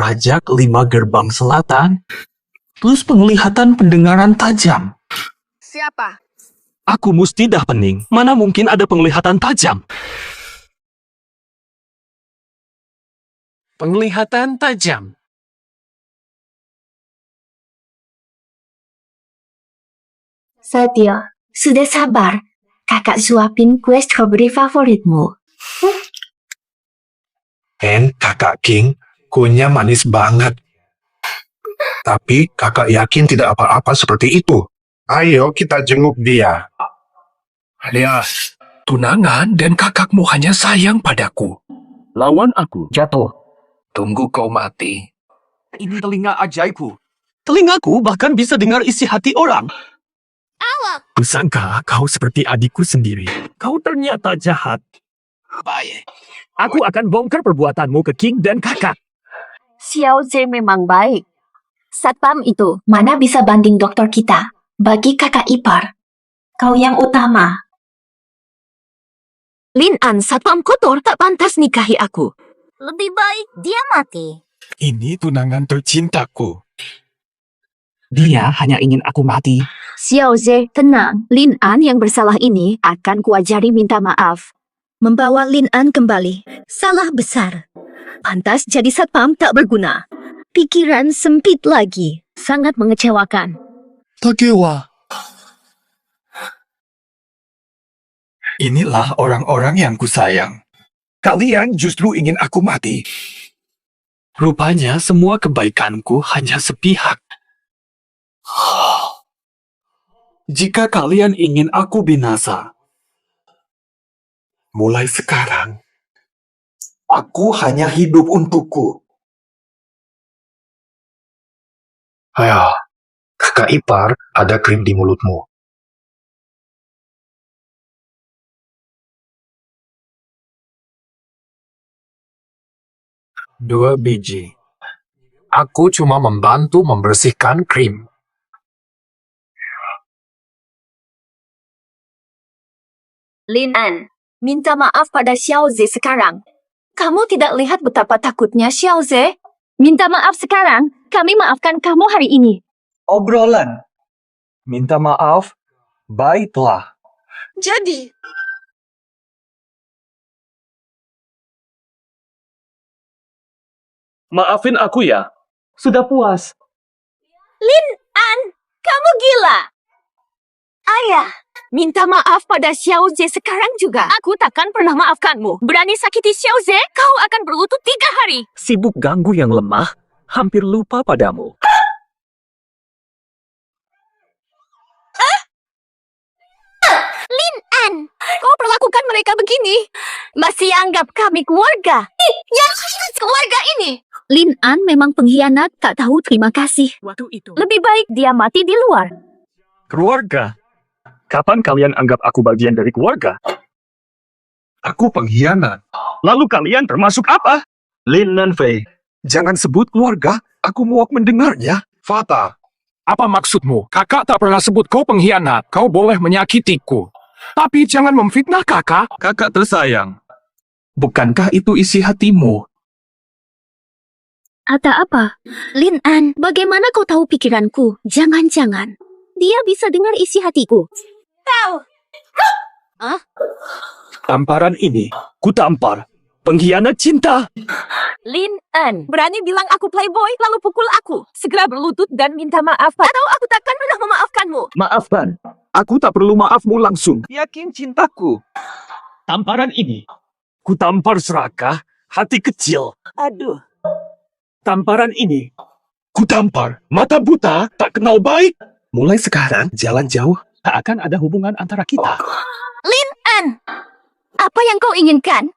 Raja kelima gerbang selatan, plus penglihatan pendengaran tajam. Siapa? Aku mesti dah pening. Mana mungkin ada penglihatan tajam? Penglihatan tajam. Satya, sudah sabar. Kakak suapin kue strawberry favoritmu. Kakak King, kuenya manis banget. Tapi kakak yakin tidak apa-apa seperti itu. Ayo kita jenguk dia. Lihat, tunangan dan kakakmu hanya sayang padaku. Lawan aku, jatuh. Tunggu kau mati. Ini telinga ajaibku. Telingaku bahkan bisa dengar isi hati orang. Kusangka kau seperti adikku sendiri. Kau ternyata jahat. Baik. Aku akan bongkar perbuatanmu ke King dan kakak. Xiao Zhe memang baik. Satpam itu mana bisa banding dokter kita. Bagi kakak ipar, kau yang utama. Lin An, satpam kotor tak pantas nikahi aku. Lebih baik dia mati. Ini tunangan tercintaku. Dia hanya ingin aku mati. Xiao Zhe, tenang. Lin An yang bersalah ini akan kuajari minta maaf. Membawa Lin An kembali. Salah besar. Pantas jadi satpam tak berguna. Pikiran sempit lagi. Sangat mengecewakan. Takewa. Inilah orang-orang yang kusayang. Kalian justru ingin aku mati. Rupanya semua kebaikanku hanya sepihak. Jika kalian ingin aku binasa, Mulai sekarang, aku hanya hidup untukku. Ayo, kakak ipar, ada krim di mulutmu. Dua biji. Aku cuma membantu membersihkan krim. Lin An, minta maaf pada Xiao Zhe sekarang. Kamu tidak lihat betapa takutnya Xiao Zhe? Minta maaf sekarang, kami maafkan kamu hari ini. obrolan. Minta maaf, baiklah. Jadi, Maafin aku ya. Sudah puas. Lin An, kamu gila. Ayah, minta maaf pada Xiao Zhe sekarang juga. Aku takkan pernah maafkanmu. Berani sakiti Xiao Zhe, kau akan berlutut 3 hari. Sibuk ganggu yang lemah, hampir lupa padamu. Lin An, kau perlakukan mereka begini. Masih anggap kami keluarga. Yang keluarga ini. Lin An memang pengkhianat, tak tahu terima kasih. Waktu itu. Lebih baik dia mati di luar. Keluarga? Kapan kalian anggap aku bagian dari keluarga? Aku pengkhianat. Lalu kalian termasuk apa? Lin dan Fei. Jangan sebut keluarga, aku muak mendengarnya. Fata, Apa maksudmu? Kakak tak pernah sebut kau pengkhianat. Kau boleh menyakitiku. Tapi jangan memfitnah kakak. Kakak tersayang. Bukankah itu isi hatimu? Ada apa? Lin An, bagaimana kau tahu pikiranku? Jangan-jangan dia bisa dengar isi hatiku. Tahu. Tamparan ini, kutampar. Pengkhianat cinta. Lin An, berani bilang aku playboy lalu pukul aku. Segera berlutut dan minta maaf atau aku takkan pernah memaafkanmu. Maafkan. Aku tak perlu maafmu langsung. Yakin cintaku. Tamparan ini, kutampar serakah, hati kecil. Aduh. Tamparan ini, kutampar, mata buta, tak kenal baik. Mulai sekarang, jalan jauh, tak akan ada hubungan antara kita. Lin An, apa yang kau inginkan?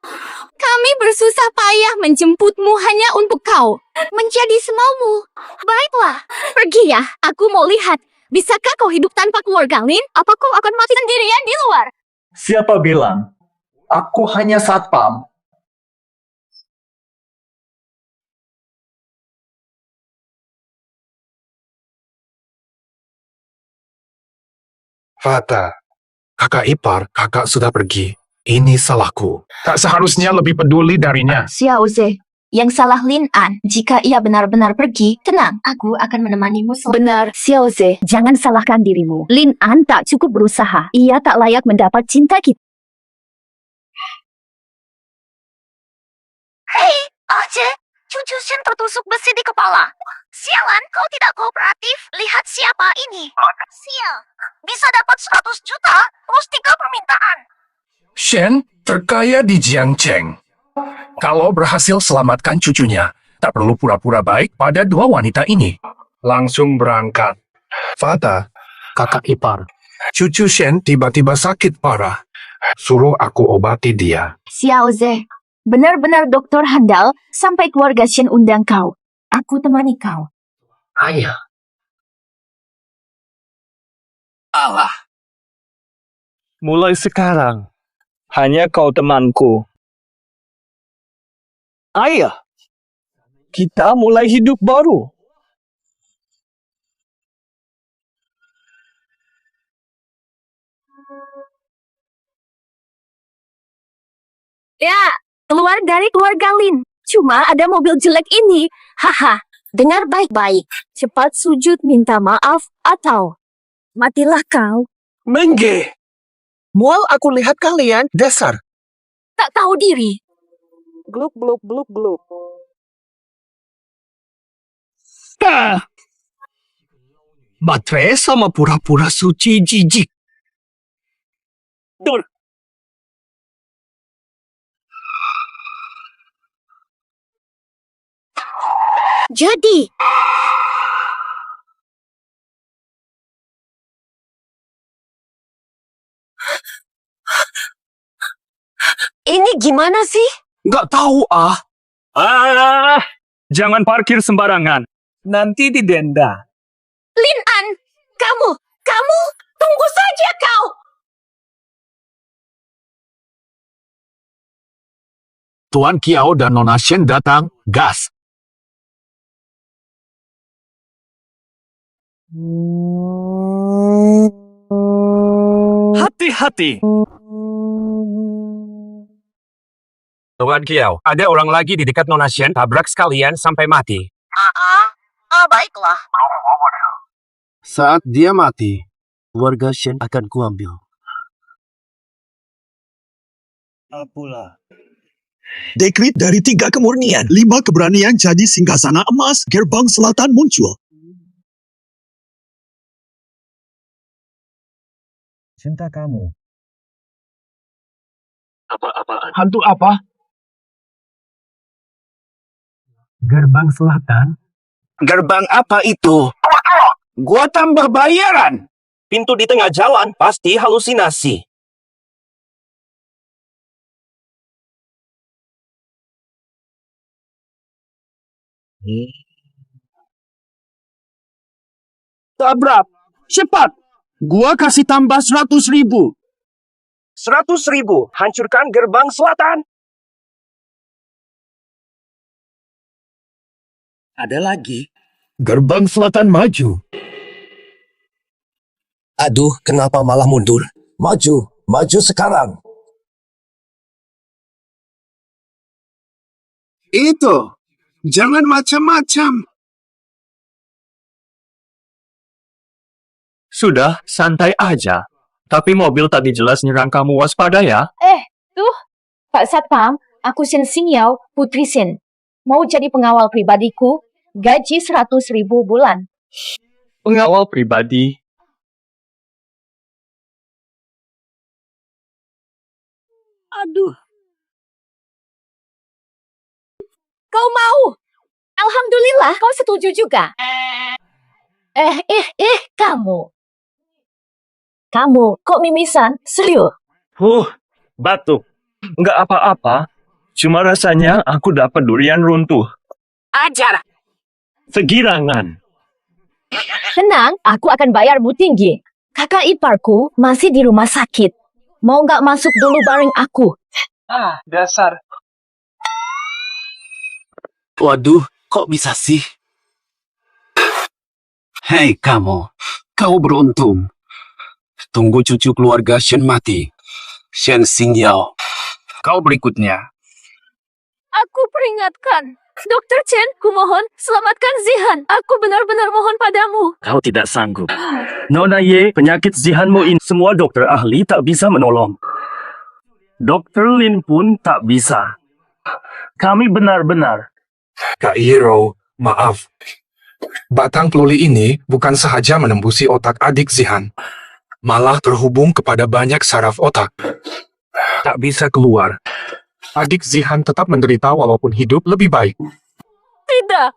Kami bersusah payah menjemputmu hanya untuk kau menjadi semaumu. Baiklah, pergi ya. Aku mau lihat. Bisakah kau hidup tanpa keluarga, Lin? Apa kau akan mati sendirian di luar? Siapa bilang? Aku hanya satpam. Fata, kakak ipar, kakak sudah pergi. Ini salahku. Tak seharusnya lebih peduli darinya. Xiao Zhe, Yang salah Lin An. Jika ia benar-benar pergi, tenang, aku akan menemanimu. Benar, Xiao Ze. Jangan salahkan dirimu. Lin An tak cukup berusaha. Ia tak layak mendapat cinta kita. Hei, Oje. Cucu Shen tertusuk besi di kepala. Sialan, kau tidak kooperatif. Lihat siapa ini. Sial. Bisa dapat 100 juta plus 3 permintaan. Shen terkaya di Jiangcheng. Kalau berhasil selamatkan cucunya, tak perlu pura-pura baik pada dua wanita ini. Langsung berangkat. Fata, kakak ipar. Cucu Shen tiba-tiba sakit parah. Suruh aku obati dia. Xiao Ze, benar-benar dokter handal sampai keluarga Shen undang kau. Aku temani kau. Ayah. Allah. Mulai sekarang, hanya kau temanku. Ayah, kita mulai hidup baru. Ya, keluar dari keluarga Lin. Cuma ada mobil jelek ini. Haha, dengar baik-baik. Cepat sujud minta maaf atau matilah kau. Mengge! Mual aku lihat kalian, dasar. Tak tahu diri. Gluk, gluk, gluk, gluk. Ah! Matre sama pura-pura suci jijik. Dur. Jadi, ini gimana sih? Nggak tahu ah. Jangan parkir sembarangan. Nanti didenda. Lin An, kamu, tunggu saja kau. Tuan Kiao dan Nona Shen datang, gas. Hati-hati. Tuan Kiao, ada orang lagi di dekat Nona Shen tabrak sekalian sampai mati. Baiklah. Saat dia mati, keluarga Shen akan kuambil. Apalah. Dekrit dari 3 kemurnian, 5 keberanian jadi singgasana emas, gerbang selatan muncul. Cinta kamu. Apa-apaan? Hantu apa? Gerbang selatan. Gerbang apa itu? Gua tambah bayaran. Pintu di tengah jalan pasti halusinasi. Tabrak. Cepat. Gua kasih tambah 100.000. 100.000, hancurkan gerbang selatan. Ada lagi. Gerbang selatan maju. Aduh, kenapa malah mundur? Maju sekarang. Itu. Jangan macam-macam. Sudah, santai aja. Tapi mobil tadi jelas nyerang kamu, waspada ya. Tuh, Pak Satpam, aku Shen Xingyao, Putri Shen. Mau jadi pengawal pribadiku, gaji 100.000 bulan. Pengawal pribadi. Aduh. Kau mau? Alhamdulillah, kau setuju juga. Kamu. Kamu, kok mimisan? Serius? Batuk. Nggak apa-apa. Cuma rasanya aku dapat durian runtuh. Ajar. Segirangan. Tenang, aku akan bayarmu tinggi. Kakak iparku masih di rumah sakit. Mau nggak masuk dulu bareng aku? Dasar. Waduh, kok bisa sih? Hei kamu, kau beruntung. Tunggu cucu keluarga Shen mati. Shen Xingyao. Kau berikutnya. Aku peringatkan. Dr. Chen, kumohon, selamatkan Zihan. Aku benar-benar mohon padamu. Kau tidak sanggup. Nona Ye, penyakit Zihanmu ini semua dokter ahli tak bisa menolong. Dokter Lin pun tak bisa. Kami benar-benar. Kak Hiro, maaf. Batang peluli ini bukan sahaja menembusi otak adik Zihan, malah terhubung kepada banyak saraf otak. Tak bisa keluar. Adik Zihan tetap menderita walaupun hidup lebih baik. Tidak.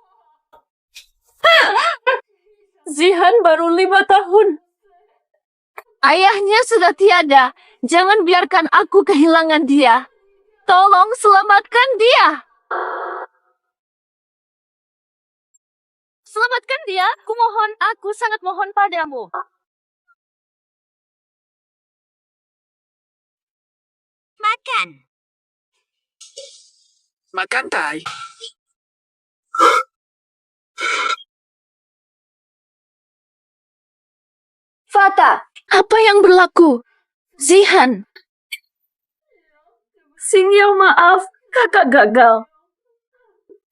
Zihan baru 5 tahun. Ayahnya sudah tiada. Jangan biarkan aku kehilangan dia. Tolong selamatkan dia. Selamatkan dia. Kumohon, aku sangat mohon padamu. Makan. Makan, Tai. Fata, apa yang berlaku? Zihan. Xingyao, maaf, kakak gagal.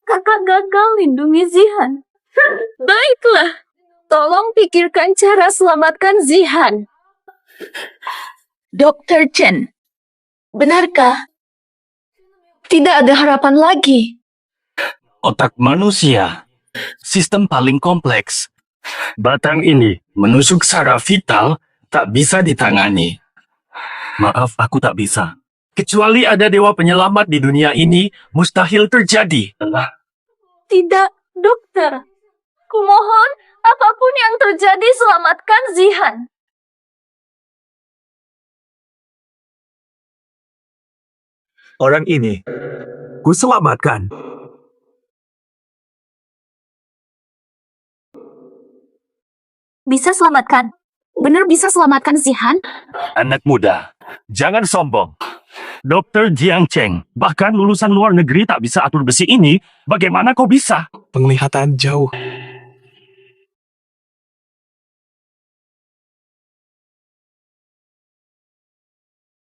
Kakak gagal lindungi Zihan. Baiklah, tolong pikirkan cara selamatkan Zihan. Dr. Chen, benarkah? Tidak ada harapan lagi. Otak manusia, sistem paling kompleks. Batang ini menusuk saraf vital tak bisa ditangani. Maaf, aku tak bisa. Kecuali ada dewa penyelamat di dunia ini, mustahil terjadi. Tidak, dokter. Kumohon, apapun yang terjadi, selamatkan Zihan. Orang ini, ku selamatkan. Bisa selamatkan. Benar bisa selamatkan Zihan? Anak muda, jangan sombong. Dokter Jiang Cheng, bahkan lulusan luar negeri tak bisa atur besi ini, bagaimana kau bisa? Penglihatan jauh.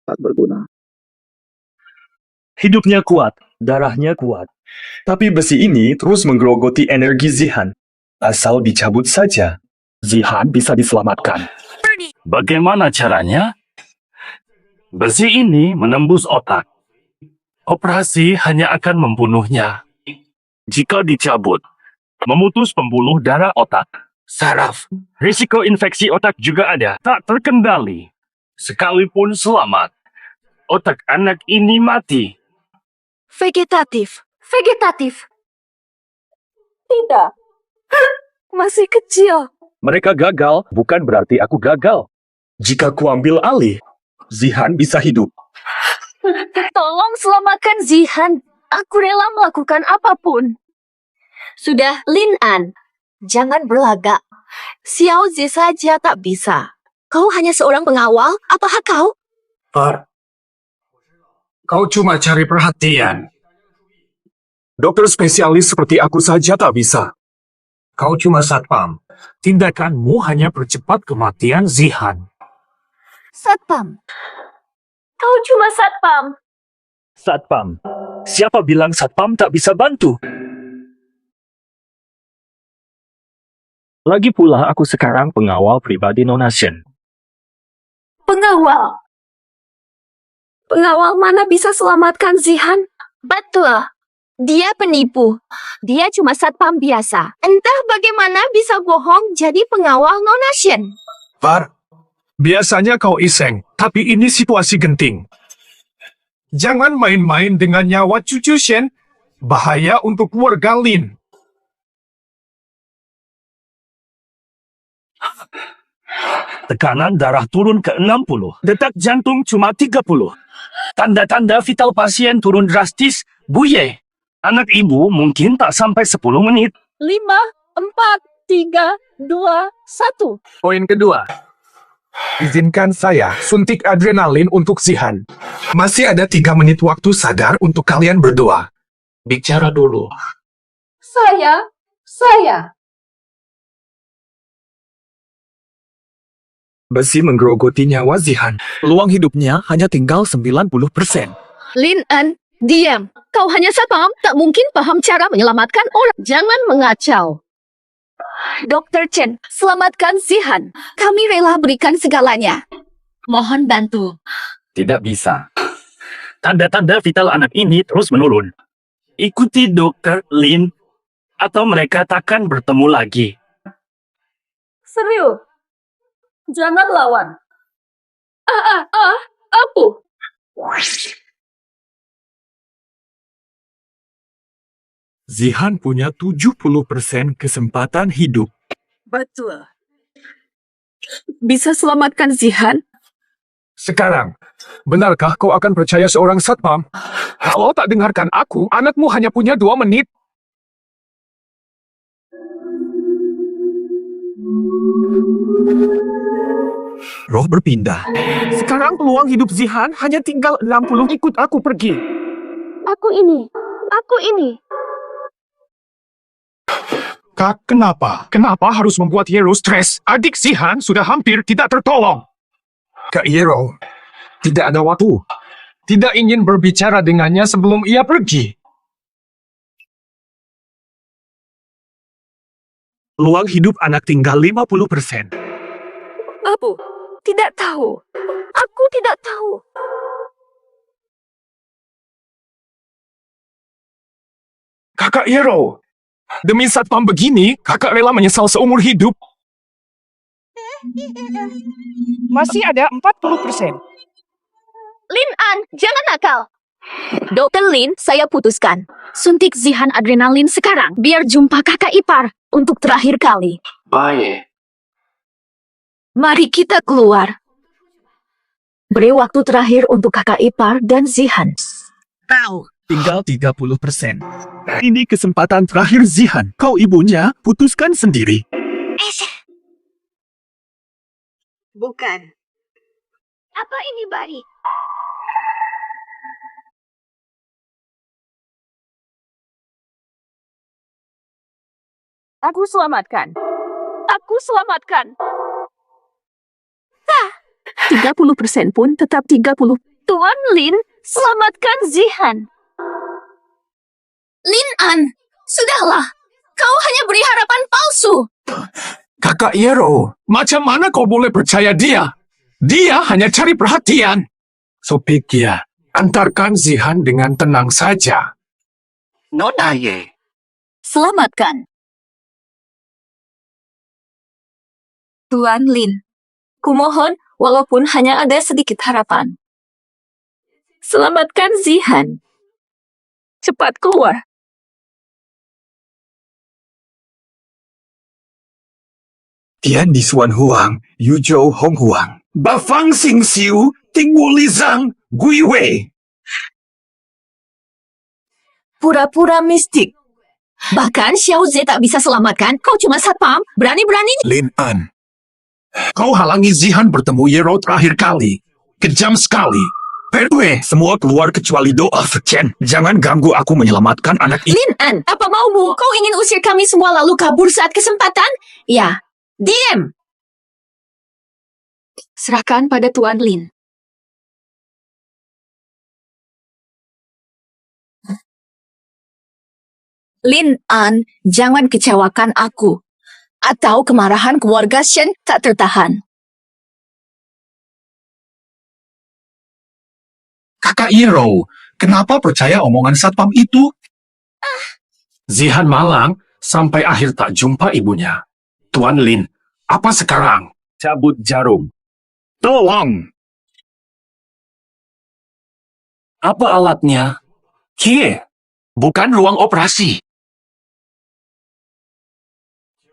Tak berguna. Hidupnya kuat, darahnya kuat. Tapi besi ini terus menggerogoti energi Zihan. Asal dicabut saja, Zihan bisa diselamatkan. Bagaimana caranya? Besi ini menembus otak. Operasi hanya akan membunuhnya. Jika dicabut, memutus pembuluh darah otak, saraf. Risiko infeksi otak juga ada, tak terkendali. Sekalipun selamat, otak anak ini mati. Vegetatif. Vegetatif. Tidak. Masih kecil. Mereka gagal bukan berarti aku gagal. Jika ku ambil alih, Zihan bisa hidup. Tolong selamatkan Zihan. Aku rela melakukan apapun. Sudah, Lin An. Jangan berlagak. Xiao Zi saja tak bisa. Kau hanya seorang pengawal? Apakah kau? Par, kau cuma cari perhatian. Dokter spesialis seperti aku saja tak bisa. Kau cuma satpam. Tindakanmu hanya percepat kematian Zihan. Satpam. Kau cuma satpam. Satpam. Siapa bilang Satpam tak bisa bantu? Lagi pula aku sekarang pengawal pribadi Nona Shen. Pengawal. Pengawal mana bisa selamatkan Zihan? Betul. Dia penipu. Dia cuma satpam biasa. Entah bagaimana bisa bohong jadi pengawal Nona Shen. Par, biasanya kau iseng, tapi ini situasi genting. Jangan main-main dengan nyawa cucu Shen. Bahaya untuk keluarga Lin. Tekanan darah turun ke 60. Detak jantung cuma 30. Tanda-tanda vital pasien turun drastis, Buye. Anak ibu mungkin tak sampai 10 menit. 5, 4, 3, 2, 1. Poin kedua. Izinkan saya suntik adrenalin untuk Zihan. Masih ada 3 menit waktu sadar untuk kalian berdua. Bicara dulu. Saya. Besi menggerogoti nyawa Zihan. Peluang hidupnya hanya tinggal 90%. Lin An, Diam. Kau hanya satpam, tak mungkin paham cara menyelamatkan orang. Jangan mengacau. Dr. Chen, selamatkan Zihan. Kami rela berikan segalanya. Mohon bantu. Tidak bisa. Tanda-tanda vital anak ini terus menurun. Ikuti Dr. Lin, atau mereka takkan bertemu lagi. Serius? Jangan lawan. Apa? Zihan punya 70% kesempatan hidup. Betul. Bisa selamatkan Zihan? Sekarang, benarkah kau akan percaya seorang satpam? Kalau tak dengarkan aku, anakmu hanya punya 2 menit. Roh berpindah. Sekarang peluang hidup Zihan hanya tinggal 60. Ikut aku pergi. Aku ini. Kak, kenapa? Kenapa harus membuat Yero stres? Adik Zihan sudah hampir tidak tertolong. Kak Yero, tidak ada waktu. Tidak ingin berbicara dengannya sebelum ia pergi. Peluang hidup anak tinggal 50%. Apa? Tidak tahu. Aku tidak tahu. Kakak Yero, demi satpam begini, kakak rela menyesal seumur hidup. Masih ada 40%. Lin An, jangan nakal. Dr. Lin, saya putuskan. Suntik Zihan adrenalin sekarang, biar jumpa kakak ipar untuk terakhir kali. Baik. Mari kita keluar. Beri waktu terakhir untuk kakak ipar dan Zihan. Tinggal 30%. Ini kesempatan terakhir Zihan. Kau ibunya, putuskan sendiri. Bukan. Apa ini bayi? Aku selamatkan. 30% pun tetap 30. Tuan Lin, selamatkan Zihan. Lin An, sudahlah. Kau hanya beri harapan palsu. Kakak Yero, macam mana kau boleh percaya dia? Dia hanya cari perhatian. Sopikia, antarkan Zihan dengan tenang saja. Nona Ye. Selamatkan. Tuan Lin, kumohon walaupun hanya ada sedikit harapan. Selamatkan Zihan. Cepat keluar. Tian di Suan Huang, Yuzhou Hong Huang. Bafang Xing Xiu, Ting Wu Li Zhang, Gui Wei. Pura-pura mistik. Bahkan Xiao Ze tak bisa selamatkan. Kau cuma satpam, berani-berani. Lin An, kau halangi Zihan bertemu Yero terakhir kali. Kejam sekali. Perwe, semua keluar kecuali doa Chen. Jangan ganggu aku menyelamatkan anak ini. Lin An, apa maumu? Kau ingin usir kami semua lalu kabur saat kesempatan? Ya, diam. Serahkan pada Tuan Lin. Lin An, jangan kecewakan aku. Atau kemarahan keluarga Shen tak tertahan. Kakak Yero, kenapa percaya omongan satpam itu? Zihan malang sampai akhir tak jumpa ibunya. Tuan Lin, apa sekarang? Cabut jarum. Tolong. Apa alatnya? Kie, bukan ruang operasi.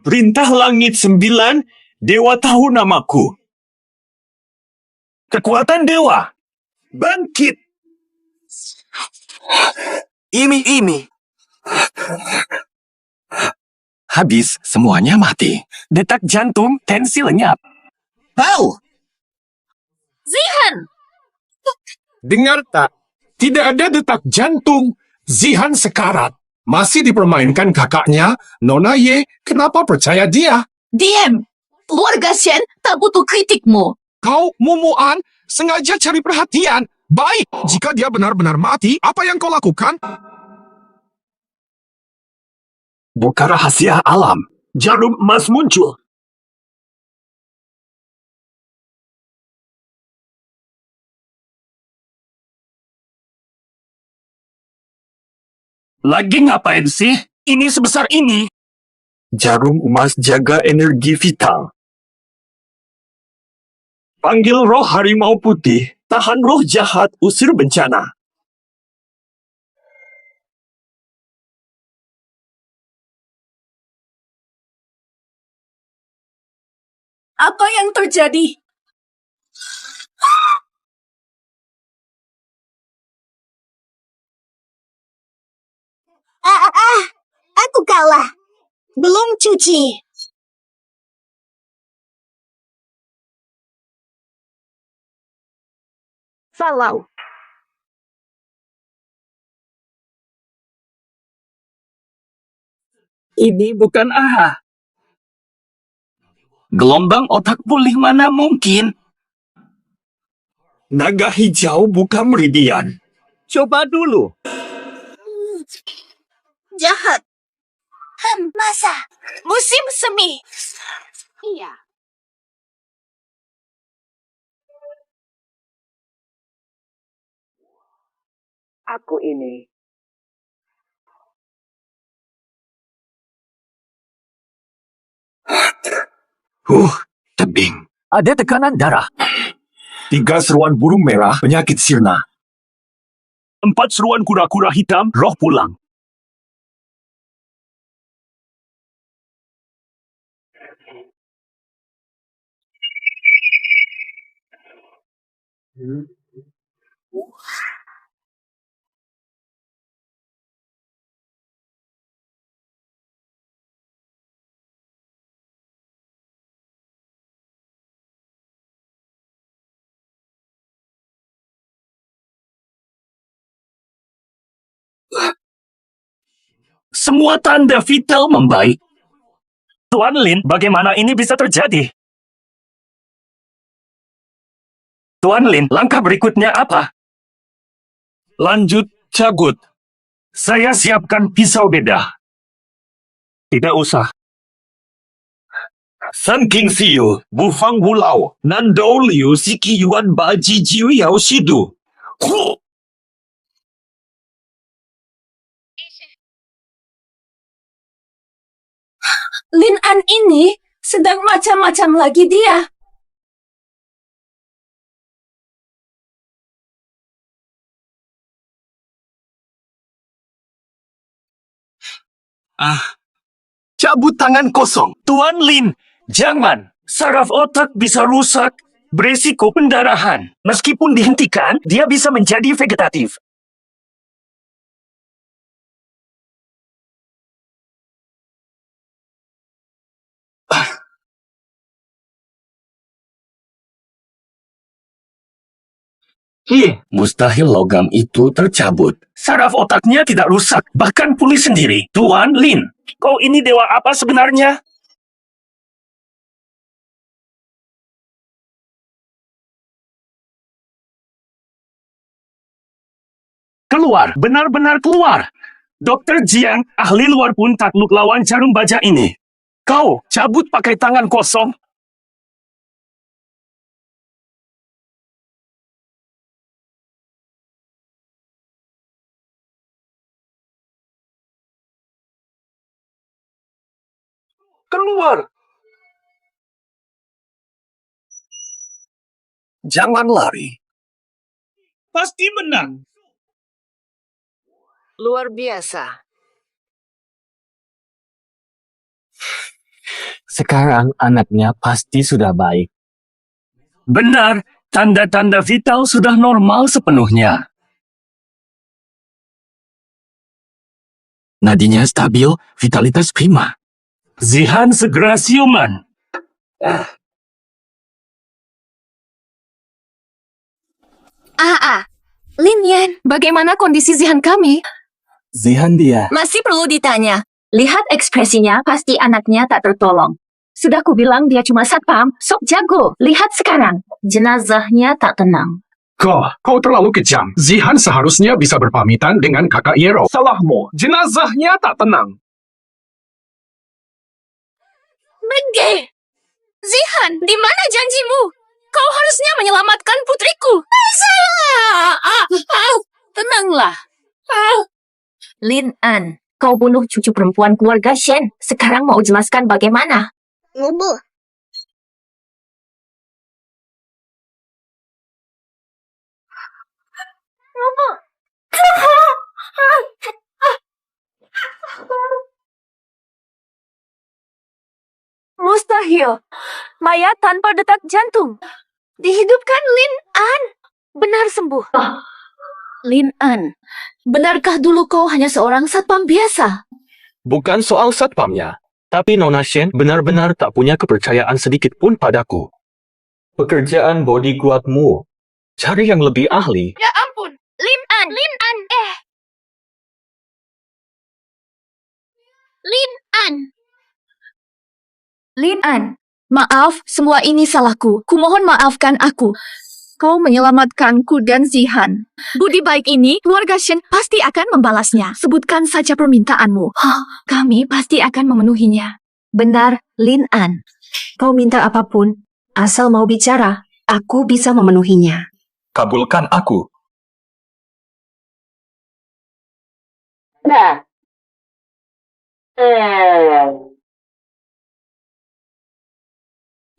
Perintah Langit 9, Dewa tahu namaku. Kekuatan Dewa. Bangkit. Imi. Habis, semuanya mati. Detak jantung, tensi lenyap. Tahu. Zihan! Dengar tak? Tidak ada detak jantung. Zihan sekarat. Masih dipermainkan kakaknya. Nona Ye, kenapa percaya dia? Diam! Keluarga Shen tak butuh kritikmu. Kau, Mumuan, sengaja cari perhatian. Baik, jika dia benar-benar mati, apa yang kau lakukan? Bukan rahasia alam. Jarum emas muncul. Lagi ngapain sih? Ini sebesar ini. Jarum emas jaga energi vital. Panggil roh harimau putih. Tahan roh jahat, usir bencana. Apa yang terjadi? Aku kalah. Belum cuci. Falau. Ini bukan AHA. Gelombang otak pulih mana mungkin? Naga hijau bukan meridian. Coba dulu. Jahat. Masa? Musim semi. Iya. Aku ini. Tebing. Ada tekanan darah. 3 seruan burung merah, penyakit sirna. 4 seruan kura-kura hitam, roh pulang. Semua tanda vital membaik. Tuan Lin, bagaimana ini bisa terjadi? Tuan Lin, langkah berikutnya apa? Lanjut cagut. Saya siapkan pisau beda. Tidak usah. San King Siu, Bufang Wulau, Nando Liu, Siki Yuan Baji Jiu Yao Shidu. Lin An ini sedang macam-macam lagi dia. Cabut tangan kosong. Tuan Lin, jangan. Saraf otak bisa rusak. Beresiko pendarahan. Meskipun dihentikan, dia bisa menjadi vegetatif. Mustahil logam itu tercabut. Saraf otaknya tidak rusak, bahkan pulih sendiri. Tuan Lin, kau ini dewa apa sebenarnya? Keluar, benar-benar keluar. Dokter Jiang, ahli luar pun takluk lawan jarum baja ini. Kau cabut pakai tangan kosong. Keluar. Jangan lari. Pasti menang. Luar biasa. Sekarang anaknya pasti sudah baik. Benar, tanda-tanda vital sudah normal sepenuhnya. Nadinya stabil, vitalitas prima. Zihan segera siuman. Lin Yan, bagaimana kondisi Zihan kami? Zihan dia. Masih perlu ditanya. Lihat ekspresinya, pasti anaknya tak tertolong. Sudah kubilang dia cuma satpam, sok jago. Lihat sekarang, jenazahnya tak tenang. Kau terlalu kejam. Zihan seharusnya bisa berpamitan dengan kakak Yero. Salahmu. Jenazahnya tak tenang. Pergi! Zihan, di mana janjimu? Kau harusnya menyelamatkan putriku. Tenanglah. Lin An, kau bunuh cucu perempuan keluarga Shen. Sekarang mau jelaskan bagaimana? Mustahil. Mayat tanpa detak jantung. Dihidupkan Lin An. Benar sembuh. Lin An, benarkah dulu kau hanya seorang satpam biasa? Bukan soal satpamnya, tapi Nona Shen benar-benar tak punya kepercayaan sedikit pun padaku. Pekerjaan bodyguardmu, cari yang lebih ahli. Ya ampun, Lin An. Lin An. Lin An, maaf, semua ini salahku. Kumohon maafkan aku. Kau menyelamatkanku dan Zihan. Budi baik ini, keluarga Shen pasti akan membalasnya. Sebutkan saja permintaanmu. Kami pasti akan memenuhinya. Benar, Lin An. Kau minta apapun, asal mau bicara, aku bisa memenuhinya. Kabulkan aku.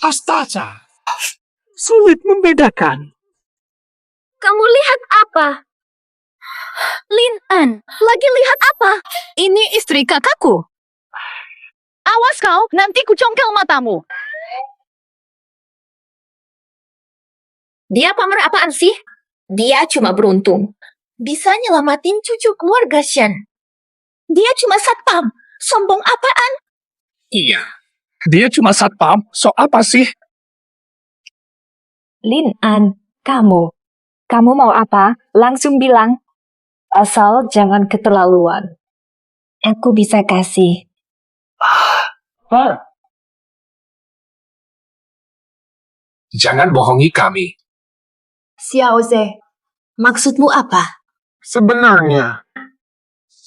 Astaga. Sulit membedakan. Kamu lihat apa? Lin An, lagi lihat apa? Ini istri kakakku. Awas kau, nanti kucongkel matamu. Dia pamer apaan sih? Dia cuma beruntung. Bisa nyelamatin cucu keluarga Shen. Dia cuma satpam. Sombong apaan? Iya. Dia cuma satpam. So apa sih? Lin An, kamu. Kamu mau apa? Langsung bilang. Asal jangan keterlaluan. Aku bisa kasih. Jangan bohongi kami. Xiaoze, maksudmu apa? Sebenarnya,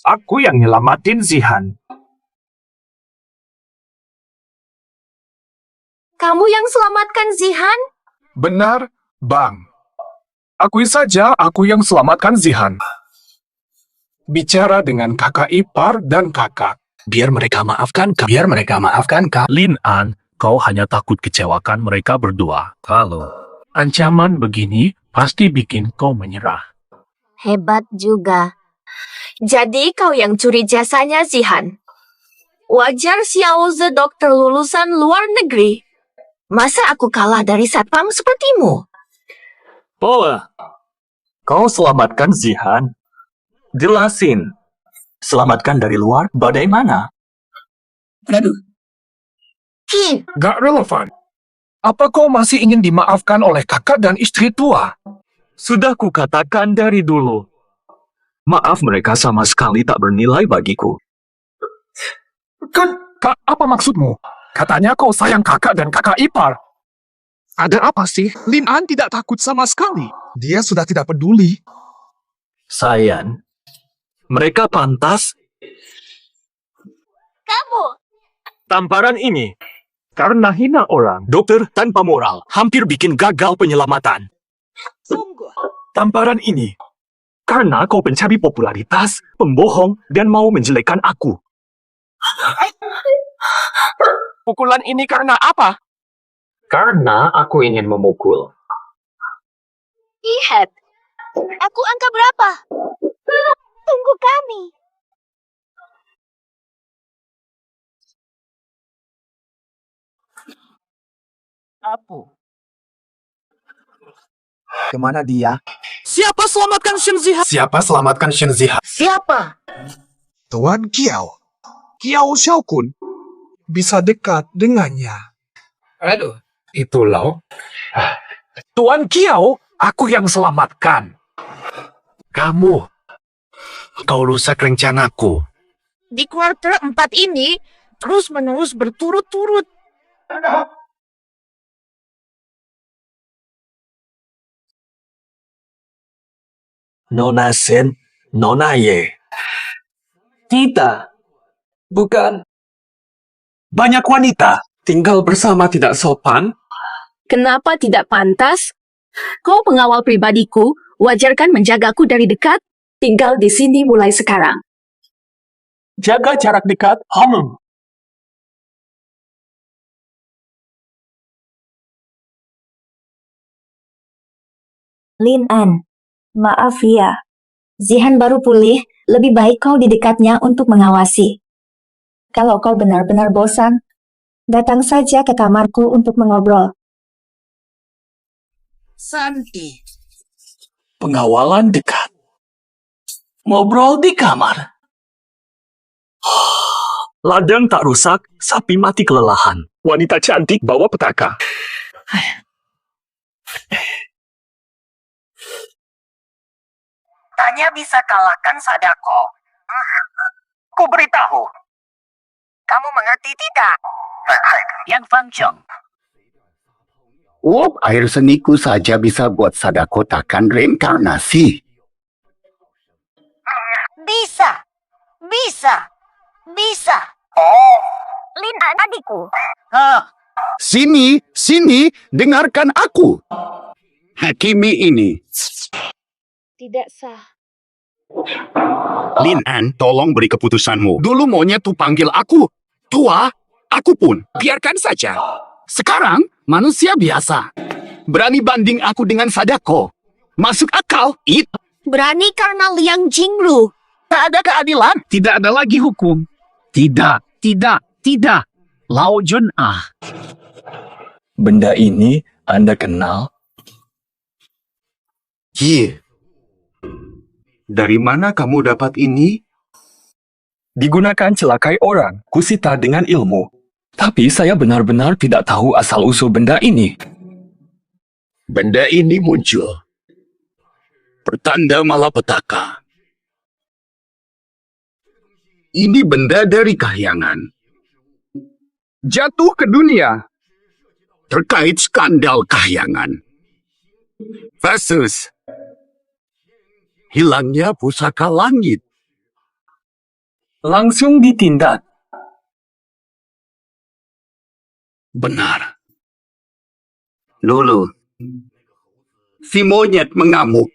aku yang nyelamatin Zihan. Kamu yang selamatkan Zihan? Benar, Bang. Akui saja aku yang selamatkan Zihan. Bicara dengan kakak ipar dan kakak. Biar mereka maafkan kau. Lin An, kau hanya takut kecewakan mereka berdua. Kalau ancaman begini pasti bikin kau menyerah. Hebat juga. Jadi kau yang curi jasanya Zihan. Wajar Xiaoze dokter lulusan luar negeri. Masa aku kalah dari satpam sepertimu? Pola, kau selamatkan Zihan. Jelasin. Selamatkan dari luar, bagaimana? Gak relevan. Apa kau masih ingin dimaafkan oleh kakak dan istri tua? Sudah kukatakan dari dulu. Maaf mereka sama sekali tak bernilai bagiku. Kak, apa maksudmu? Katanya kau sayang kakak dan kakak ipar. Ada apa sih? Lin An tidak takut sama sekali. Dia sudah tidak peduli. Sayang, mereka pantas. Kamu. Tamparan ini, karena hina orang, dokter tanpa moral, hampir bikin gagal penyelamatan. Sungguh. Tamparan ini, karena kau pencari popularitas, pembohong, dan mau menjelekkan aku. Pukulan ini karena apa? Karena aku ingin memukul. Lihat. Aku angka berapa? Tunggu kami. Apu. Kemana dia? Siapa selamatkan Shenzihan? Siapa selamatkan Shen Zihan? Siapa? Tuan Kiao. Kiao Xiaokun. Bisa dekat dengannya. Aduh, itu loh. Tuan Kiao, aku yang selamatkan. Kamu. Kau rusak rencanaku. Di kuarter 4 ini, terus-menerus berturut-turut. Nona Sen, Nona Ye. Kita. Bukan. Banyak wanita tinggal bersama tidak sopan. Kenapa tidak pantas? Kau pengawal pribadiku, wajarkan menjagaku dari dekat. Tinggal di sini mulai sekarang. Jaga jarak dekat. Lin An, maaf ya. Zihan baru pulih, lebih baik kau di dekatnya untuk mengawasi. Kalau kau benar-benar bosan, datang saja ke kamarku untuk mengobrol. Santi. Pengawalan dekat. Ngobrol di kamar. Ladang tak rusak, sapi mati kelelahan. Wanita cantik bawa petaka. Tanya bisa kalahkan Sadako. Ku beritahu. Kamu mengerti tidak? Yang Fangchong. Uap air seniku saja bisa buat Sadako takkan reinkarnasi. Bisa. Bisa. Bisa. Oh. Lin An adikku. Sini, dengarkan aku. Hakimi ini. Tidak sah. Lin An, tolong beri keputusanmu. Dulu monyet tuh panggil aku tua, aku pun. Biarkan saja. Sekarang, manusia biasa. Berani banding aku dengan Sadako. Masuk akal, it. Berani karena Liang Jingru. Tak ada keadilan. Tidak ada lagi hukum. Tidak. Lao Jun Ah. Benda ini Anda kenal? Dari mana kamu dapat ini? Digunakan celakai orang, kusita dengan ilmu. Tapi saya benar-benar tidak tahu asal-usul benda ini. Benda ini muncul. Pertanda malapetaka. Ini benda dari kahyangan. Jatuh ke dunia. Terkait skandal kahyangan. Versus hilangnya pusaka langit. Langsung ditindak. Benar. Lulu. Si monyet mengamuk.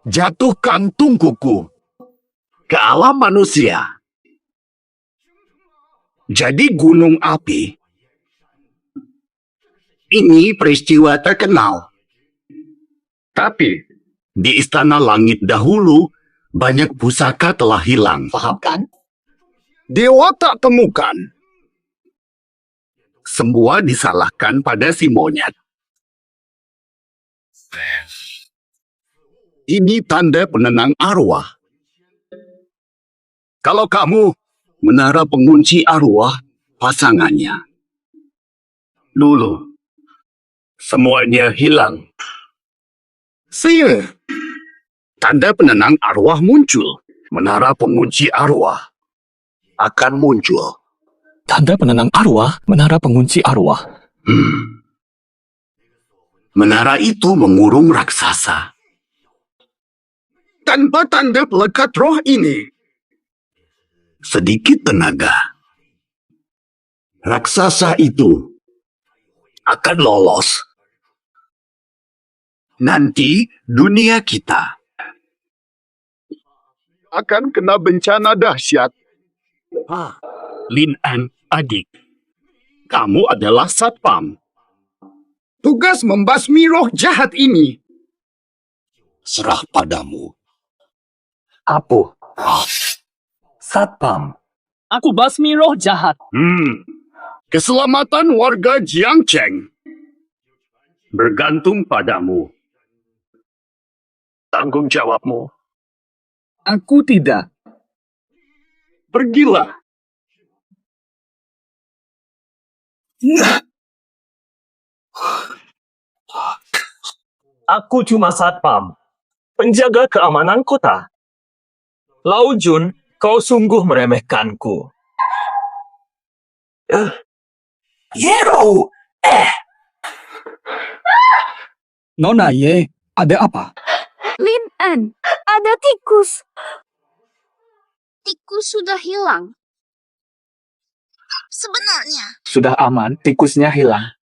Jatuhkan tungkuku ke alam manusia. Jadi gunung api. Ini peristiwa terkenal. Tapi di Istana Langit dahulu, banyak pusaka telah hilang. Paham kan? Dewa tak temukan. Semua disalahkan pada si monyet. Ini tanda penenang arwah. Kalau kamu menara pengunci arwah pasangannya. Dulu, semuanya hilang. Sihir. Tanda penenang arwah muncul. Menara pengunci arwah akan muncul. Tanda penenang arwah, menara pengunci arwah. Menara itu mengurung raksasa. Tanpa tanda pelekat roh ini, sedikit tenaga, raksasa itu akan lolos. Nanti dunia kita akan kena bencana dahsyat. Lin An, adik, kamu adalah satpam. Tugas membasmi roh jahat ini serah padamu. Apa? Satpam. Aku basmi roh jahat. Keselamatan warga Jiangcheng bergantung padamu. Tanggung jawabmu. Aku tidak. Pergilah. Aku cuma satpam. Penjaga keamanan kota. Lao Jun, kau sungguh meremehkanku. Yero! Nona Ye, ada apa? Lin An, ada tikus. Tikus sudah hilang. Sebenarnya. Sudah aman, tikusnya hilang.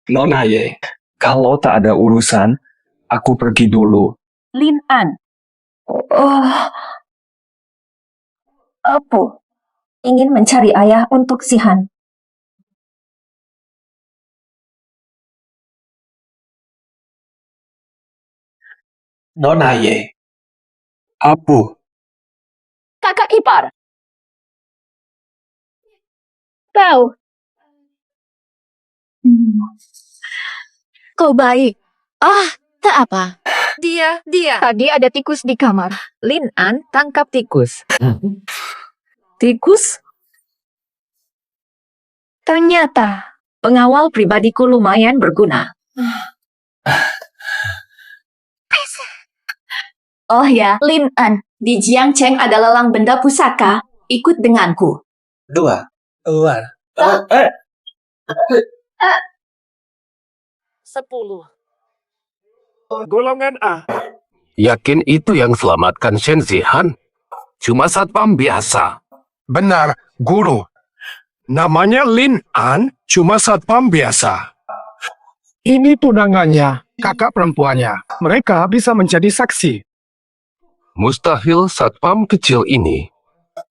Nona Ye, kalau tak ada urusan, aku pergi dulu. Lin An. Apu ingin mencari ayah untuk Zihan. Nona Ye, Apu, Kakak ipar. Kau. Kau baik. Tak apa. Dia. Tadi ada tikus di kamar. Lin An tangkap tikus. Tikus? Ternyata pengawal pribadiku lumayan berguna. Oh ya, Lin An, di Jiangcheng ada lelang benda pusaka. Ikut denganku. 2. Luar. 10. Golongan A. Yakin itu yang selamatkan Shen Zihan? Cuma satpam biasa. Benar, guru. Namanya Lin An, cuma satpam biasa. Ini tunangannya, kakak perempuannya. Mereka bisa menjadi saksi. Mustahil satpam kecil ini.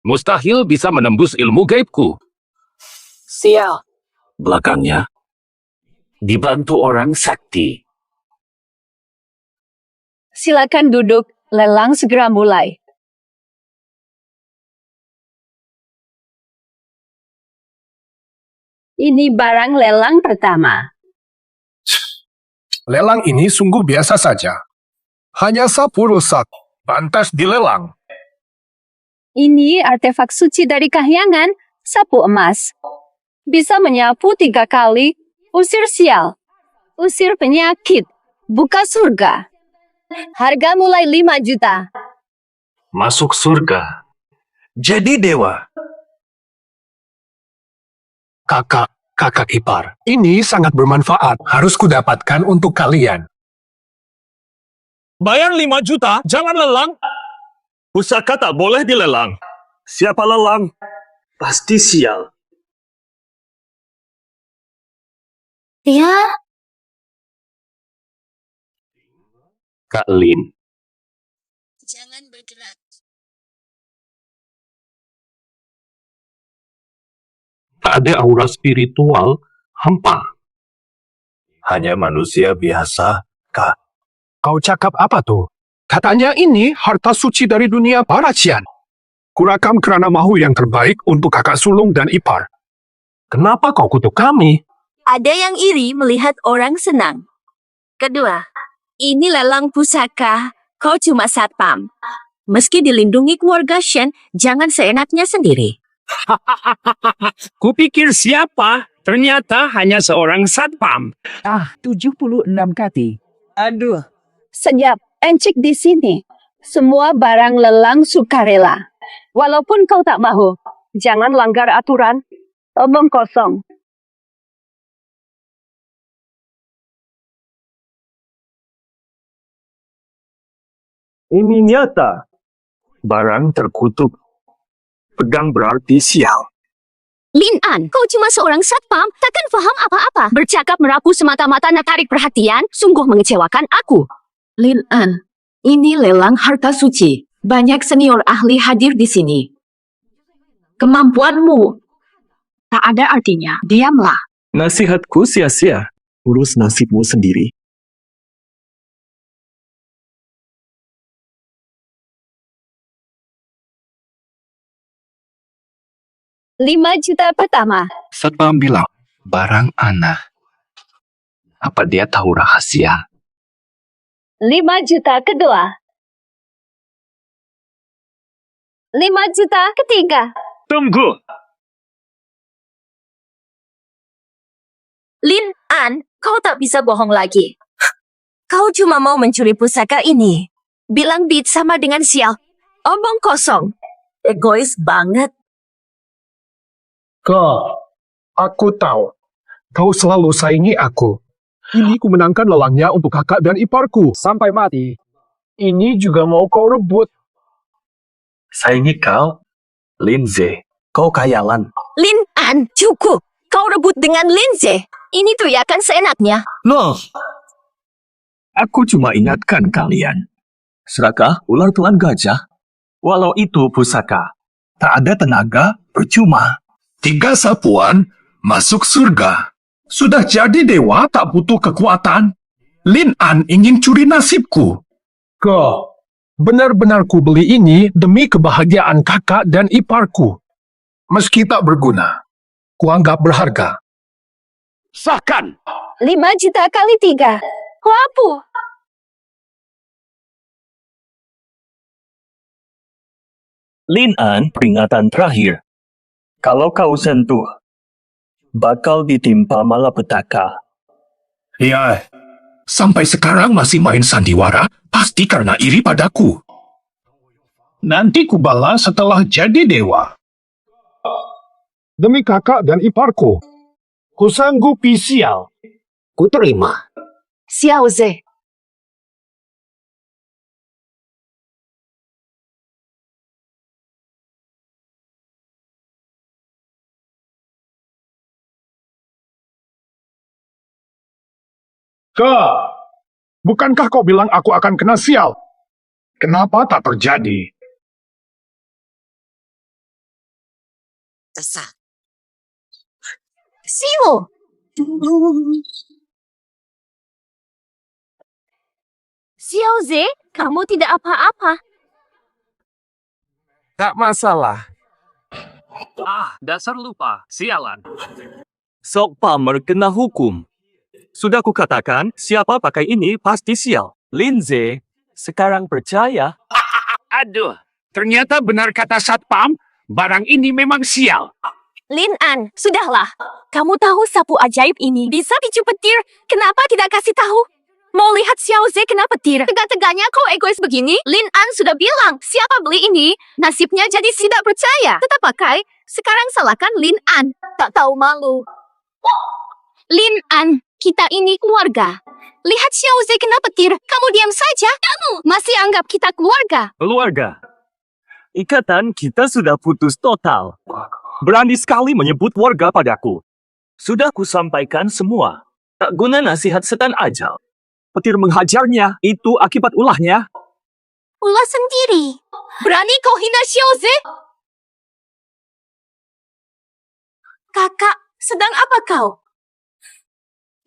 Mustahil bisa menembus ilmu gaibku. Sial. Belakangnya dibantu orang sakti. Silakan duduk, lelang segera mulai. Ini barang lelang pertama. Lelang ini sungguh biasa saja. Hanya sapu rusak, pantas dilelang. Ini artefak suci dari kahyangan, sapu emas. Bisa menyapu 3 kali, usir sial, usir penyakit, buka surga. Harga mulai 5 juta. Masuk surga. Jadi dewa. Kakak ipar, ini sangat bermanfaat. Harus kudapatkan untuk kalian. Bayar 5 juta, jangan lelang. Pusaka tak boleh dilelang. Siapa lelang? Pasti sial. Ya, Kak Lin, jangan bergerak. tak ada aura spiritual, hampa. Hanya manusia biasa, Kak. Kau cakap apa tuh? Katanya ini harta suci dari dunia Paracian. Kurakam kerana mahu yang terbaik untuk kakak sulung dan ipar. Kenapa kau kutuk kami? Ada yang iri melihat orang senang. Kedua, ini lelang pusaka. Kau cuma satpam. Meski dilindungi keluarga Shen, jangan seenaknya sendiri. Kupikir siapa? Ternyata hanya seorang satpam. 76 kati. Aduh. Senyap, encik di sini. Semua barang lelang sukarela. Walaupun kau tak mahu, jangan langgar aturan. Omong kosong. Ini nyata. Barang terkutuk. Pegang berarti sial. Lin An, kau cuma seorang satpam, takkan faham apa-apa. Bercakap merapu semata-mata nak tarik perhatian, sungguh mengecewakan aku. Lin An, ini lelang harta suci. Banyak senior ahli hadir di sini. Kemampuanmu tak ada artinya. Diamlah. Nasihatku sia-sia. Urus nasibmu sendiri. Lima juta pertama. Satpam bilang, barang Ana. Apa dia tahu rahasia? 5 juta kedua. 5 juta ketiga. Tunggu. Lin An, kau tak bisa bohong lagi. Kau cuma mau mencuri pusaka ini. Bilang beat sama dengan sial. Omong kosong. Egois banget. Kak, aku tahu. Kau selalu saingi aku. Ini ku menangkan lelangnya untuk kakak dan iparku. Sampai mati. Ini juga mau kau rebut. Saingi kau, Lindsay. Kau kayalan. Lin An, cukup. Kau rebut dengan Lindsay. Ini teriakan seenaknya. No. Aku cuma ingatkan kalian. Serakah ular telan gajah? Walau itu pusaka. Tak ada tenaga, percuma. 3 sapuan masuk surga. Sudah jadi dewa tak butuh kekuatan. Lin An ingin curi nasibku. Kau, benar-benar ku beli ini demi kebahagiaan kakak dan iparku. Meski tak berguna, kuanggap berharga. Sahkan! 5 juta kali 3. Wapu. Lin An, peringatan terakhir. Kalau kau sentuh, bakal ditimpa malapetaka. Ya, sampai sekarang masih main sandiwara, pasti karena iri padaku. Nanti ku balas setelah jadi dewa. Demi kakak dan iparku, ku sanggupi sial. Ku terima. Xiao Ze. Bukankah kau bilang aku akan kena sial? Kenapa tak terjadi? Simo. Xiao Ze, kamu tidak apa-apa. Tak masalah. Dasar lupa. Sialan. Sok pamer kena hukum. Sudah kukatakan, siapa pakai ini pasti sial. Lindsay, sekarang percaya? Aduh, ternyata benar kata Satpam, barang ini memang sial. Lin An, sudahlah. Kamu tahu sapu ajaib ini bisa picu petir. Kenapa tidak kasih tahu? Mau lihat Xiao Ze kena petir. Tegak-tegaknya kau egois begini. Lin An sudah bilang, siapa beli ini? Nasibnya jadi tidak percaya. Tetap pakai. Sekarang salahkan Lin An. Tak tahu malu. Lin An, kita ini keluarga. Lihat Xiao Ze kena petir. Kamu diam saja. Kamu masih anggap kita keluarga. Keluarga. Ikatan kita sudah putus total. Berani sekali menyebut warga padaku. Sudah kusampaikan semua. Tak guna nasihat setan ajal. Petir menghajarnya, itu akibat ulahnya. Ulah sendiri. Berani kau hina Xiao Ze? Kakak, sedang apa kau?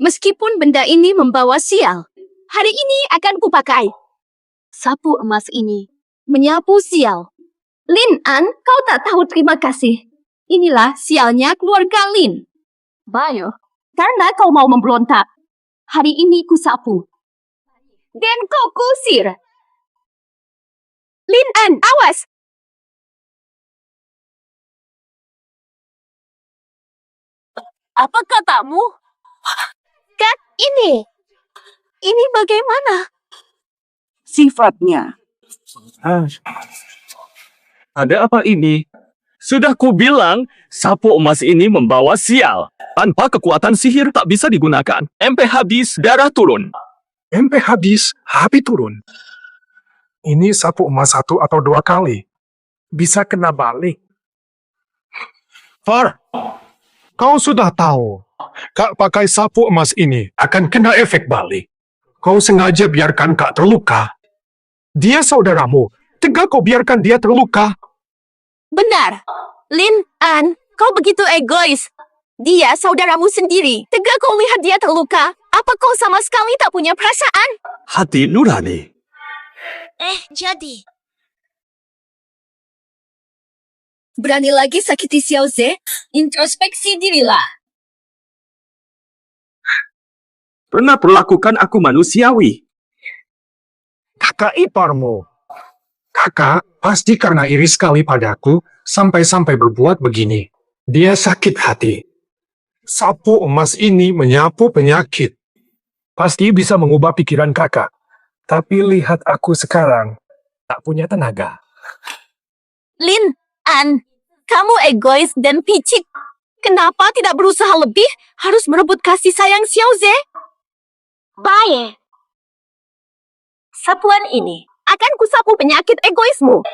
Meskipun benda ini membawa sial, hari ini akan kupakai. Sapu emas ini menyapu sial. Lin An, kau tak tahu terima kasih. Inilah sialnya keluarga Lin. Bayo, karena kau mau memberontak, hari ini kusapu. Dan kau kusir. Lin An, awas! Apa katamu? Kak, ini. Ini bagaimana? Sifatnya. Ada apa ini? Sudah kubilang, sapu emas ini membawa sial. Tanpa kekuatan sihir tak bisa digunakan. MP habis, darah turun. MP habis, HP turun. Ini sapu emas 1 atau 2 kali. Bisa kena balik. Far, kau sudah tahu. Kak pakai sapu emas ini akan kena efek balik. Kau sengaja biarkan Kak terluka. Dia saudaramu. Tegak kau biarkan dia terluka. Benar. Lin An, kau begitu egois. Dia saudaramu sendiri. Tegak kau lihat dia terluka. Apa kau sama sekali tak punya perasaan? Hati nurani. Jadi. Berani lagi sakiti Xiao Ze? Introspeksi dirilah. Pernah perlakukan aku manusiawi. Kakak iparmu. Kakak pasti karena iri sekali padaku sampai-sampai berbuat begini. Dia sakit hati. Sapu emas ini menyapu penyakit. Pasti bisa mengubah pikiran kakak. Tapi lihat aku sekarang. Tak punya tenaga. Lin An, kamu egois dan picik. Kenapa tidak berusaha lebih? Harus merebut kasih sayang Xiao Ze? Baik. Sapuan ini akan kusapu penyakit egoismu.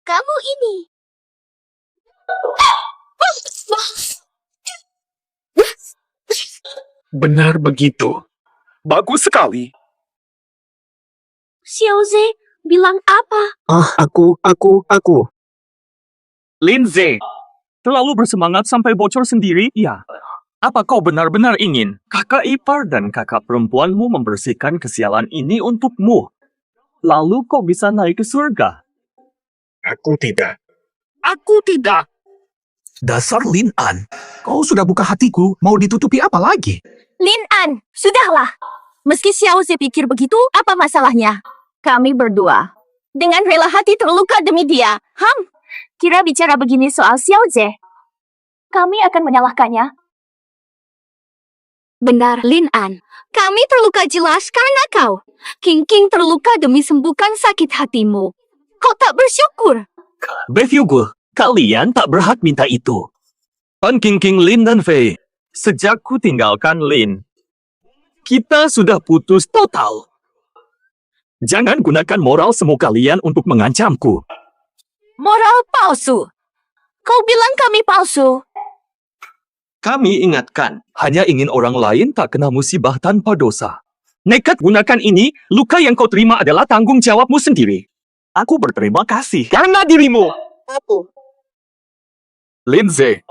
Kamu ini. Benar begitu. Bagus sekali. Xiaoze, bilang apa? Aku. Lindsay, terlalu bersemangat sampai bocor sendiri, ya. Apa kau benar-benar ingin kakak ipar dan kakak perempuanmu membersihkan kesialan ini untukmu? Lalu kau bisa naik ke surga. Aku tidak. Aku tidak. Dasar Lin An. Kau sudah buka hatiku, mau ditutupi apa lagi? Lin An, sudahlah. Meski Xiaoze pikir begitu, apa masalahnya? Kami berdua dengan rela hati terluka demi dia. Kira bicara begini soal Xiaoze, kami akan menyalahkannya. Benar, Lin An. Kami terluka jelas karena kau. King terluka demi sembuhkan sakit hatimu. Kau tak bersyukur. Befugle, kalian tak berhak minta itu. Pan King, Lin dan Fei. Sejak ku tinggalkan Lin, kita sudah putus total. Jangan gunakan moral semu kalian untuk mengancamku. Moral palsu. Kau bilang kami palsu. Kami ingatkan, hanya ingin orang lain tak kena musibah tanpa dosa. Nekat gunakan ini, luka yang kau terima adalah tanggung jawabmu sendiri. Aku berterima kasih karena dirimu. Apa? Lindsay,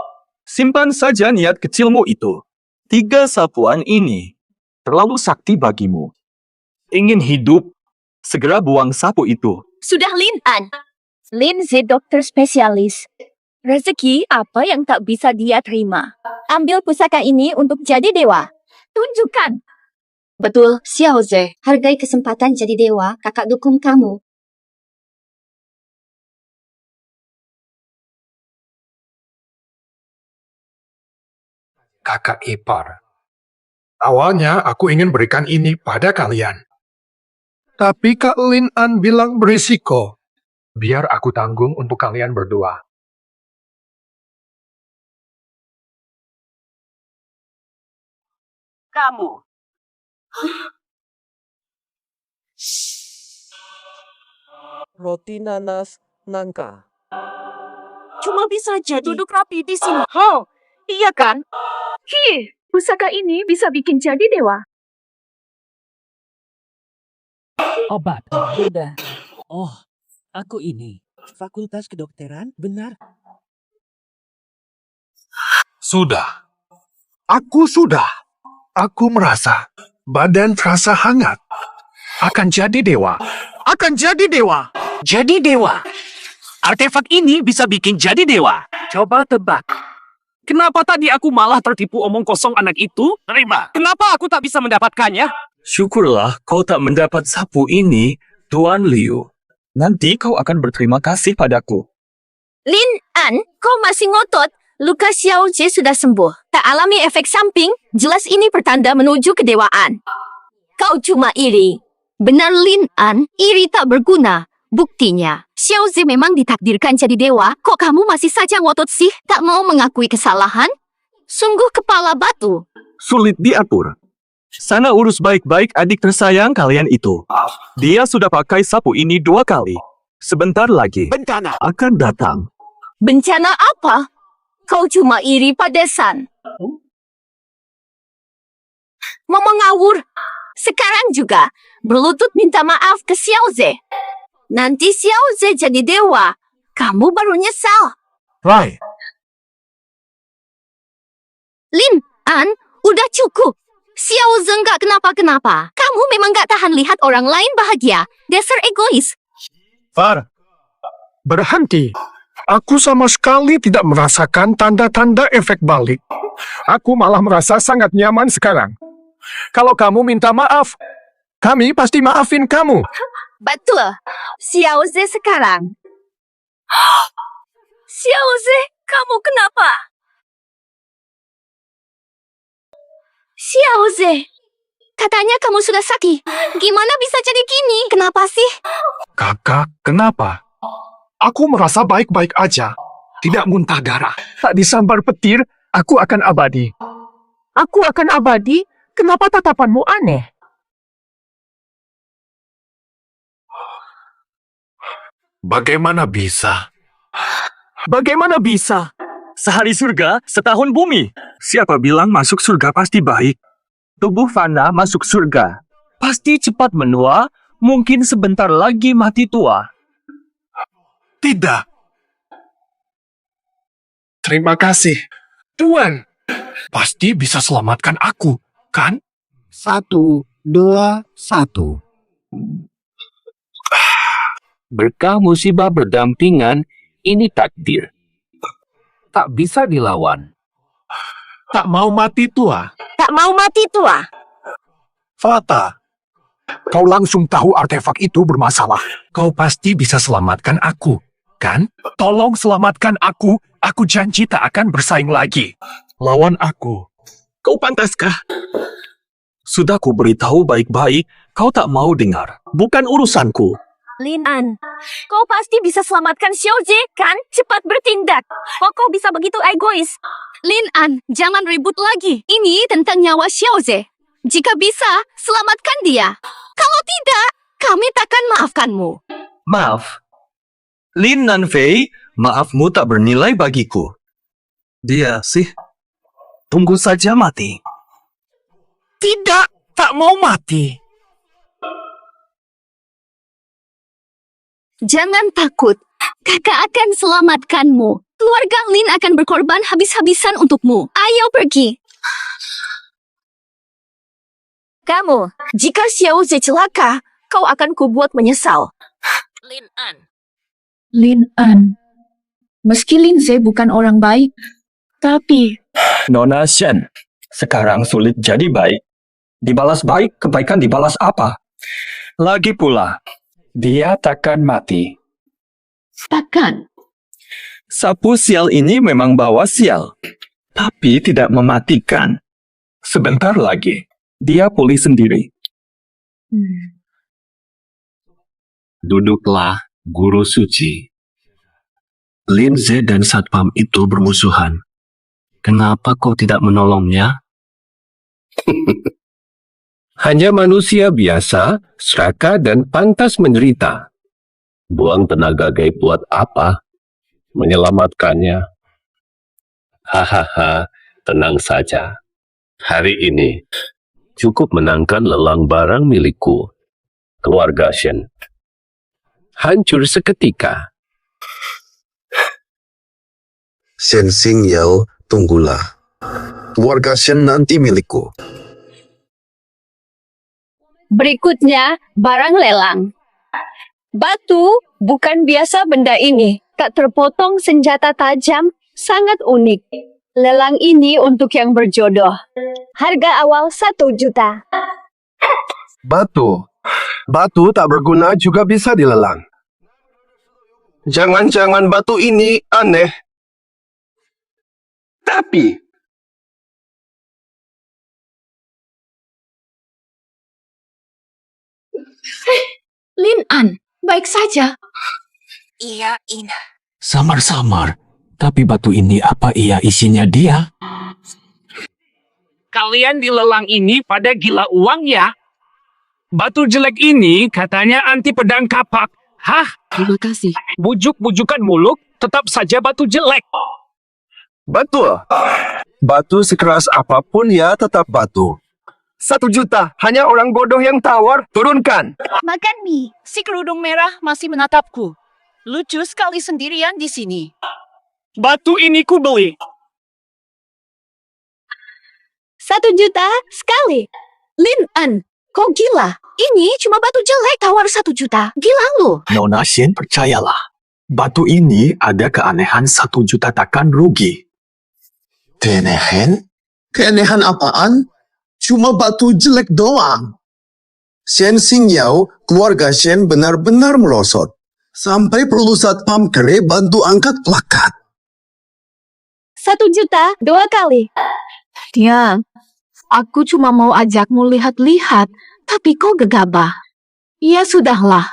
simpan saja niat kecilmu itu. 3 sapuan ini terlalu sakti bagimu. Ingin hidup, segera buang sapu itu. Sudah Lin An. Lindsay dokter spesialis. Rezeki apa yang tak bisa dia terima? Ambil pusaka ini untuk jadi dewa. Tunjukkan. Betul, Xiaoze. Hargai kesempatan jadi dewa, kakak dukung kamu. Kakak ipar. Awalnya aku ingin berikan ini pada kalian. Tapi Kak Lin An bilang berisiko. Biar aku tanggung untuk kalian berdua. Kamu. Roti nanas nangka. Cuma bisa jadi. Duduk rapi di sini. Iya kan? Pusaka ini bisa bikin jadi dewa. Obat. Sudah. Oh, aku ini. Fakultas kedokteran, benar? Sudah. Aku merasa badan terasa hangat. Akan jadi dewa. Jadi dewa. Artefak ini bisa bikin jadi dewa. Coba tebak. Kenapa tadi aku malah tertipu omong kosong anak itu? Terima. Kenapa aku tak bisa mendapatkannya? Syukurlah kau tak mendapat sapu ini, Tuan Liu. Nanti kau akan berterima kasih padaku. Lin An, kau masih ngotot. Luka Xiaoze sudah sembuh. Tak alami efek samping, jelas ini pertanda menuju kedewaan. Kau cuma iri. Benar, Lin An. Iri tak berguna. Buktinya, Xiaoze memang ditakdirkan jadi dewa. Kok kamu masih saja ngotot sih? Tak mau mengakui kesalahan? Sungguh kepala batu. Sulit diatur. Sana urus baik-baik adik tersayang kalian itu. Dia sudah pakai sapu ini 2 kali. Sebentar lagi Bencana. akan datang. Bencana apa? Kau cuma iri padesan. Mau mengawur. Sekarang juga berlutut minta maaf ke Xiaoze. Nanti Xiaoze jadi dewa. Kamu baru nyesal. Right. Lin An, udah cukup. Xiaoze nggak kenapa-kenapa. Kamu memang nggak tahan lihat orang lain bahagia. Dasar egois. Far. Berhenti. Aku sama sekali tidak merasakan tanda-tanda efek balik. Aku malah merasa sangat nyaman sekarang. Kalau kamu minta maaf, kami pasti maafin kamu. Betul. Xiaoze sekarang. Xiaoze, kamu kenapa? Xiaoze, katanya kamu sudah sakit. Gimana bisa jadi gini? Kenapa sih? Kakak, kenapa? Aku merasa baik-baik aja. Tidak muntah darah. Tak disambar petir, aku akan abadi. Aku akan abadi? Kenapa tatapanmu aneh? Bagaimana bisa? Bagaimana bisa? Sehari surga, setahun bumi. Siapa bilang masuk surga pasti baik? Tubuh Fana masuk surga. Pasti cepat menua, mungkin sebentar lagi mati tua. Tidak. Terima kasih. Tuan, pasti bisa selamatkan aku, kan? 1, 2, 1. Berkah musibah berdampingan, ini takdir. Tak bisa dilawan. Tak mau mati tua. Tak mau mati tua. Fata, kau langsung tahu artefak itu bermasalah. Kau pasti bisa selamatkan aku, kan? Tolong selamatkan aku janji tak akan bersaing lagi. Lawan aku. Kau pantaskah? Sudah ku beritahu baik-baik, kau tak mau dengar. Bukan urusanku. Lin An, kau pasti bisa selamatkan Xiaoze, kan? Cepat bertindak. Kok kau bisa begitu egois? Lin An, jangan ribut lagi. Ini tentang nyawa Xiaoze. Jika bisa, selamatkan dia. Kalau tidak, kami takkan maafkanmu. Maaf. Lin Nanfei, maafmu tak bernilai bagiku. Dia sih, tunggu saja mati. Tidak, tak mau mati. Jangan takut. Kakak akan selamatkanmu. Keluarga Lin akan berkorban habis-habisan untukmu. Ayo pergi. Kamu, jika Xiaoze celaka, kau akan kubuat menyesal. Lin An. Lin An. Meski Lin Ze bukan orang baik, tapi Nona Shen, sekarang sulit jadi baik. Dibalas baik, kebaikan dibalas apa? Lagi pula, dia takkan mati. takkan. Sapu sial ini memang bawa sial, tapi tidak mematikan. Sebentar lagi, dia pulih sendiri. Duduklah, guru suci. Lin Ze dan Satpam itu bermusuhan. Kenapa kau tidak menolongnya? Hanya manusia biasa, serakah dan pantas menderita. Buang tenaga gaib buat apa? Menyelamatkannya. Hahaha, tenang saja. Hari ini, cukup menangkan lelang barang milikku. Keluarga Shen. Hancur seketika. Shen Xing Yao, tunggulah. Keluarga Shen nanti milikku. Berikutnya, barang lelang. Batu bukan biasa benda ini. Tak terpotong senjata tajam, sangat unik. Lelang ini untuk yang berjodoh. Harga awal 1 juta. Batu. Batu tak berguna juga bisa dilelang. Jangan-jangan batu ini aneh. Tapi Lin An, baik saja. Iya, Ina. Samar-samar. Tapi batu ini apa iya isinya dia? Kalian di lelang ini pada gila uang ya? Batu jelek ini katanya anti pedang kapak. Hah? Terima kasih. Bujuk-bujukan muluk, tetap saja batu jelek. betul. Batu sekeras apapun ya tetap batu. 1 juta, hanya orang bodoh yang tawar, turunkan. Makan mie. Si kerudung merah masih menatapku. Lucu sekali sendirian di sini. Batu ini ku beli. 1 juta sekali. Lin An, kau gila. Ini cuma batu jelek tawar 1 juta. Gila lu. Nona Shen, percayalah. Batu ini ada keanehan 1 juta takkan rugi. Keanehan? Keanehan apaan? Cuma batu jelek doang. Shen Xing Yao, keluarga Shen benar-benar merosot. Sampai perlu satpam kere bantu angkat plakat. 1 juta 2 kali. Tiang, aku cuma mau ajakmu lihat-lihat, tapi kau gegabah. Ya sudahlah.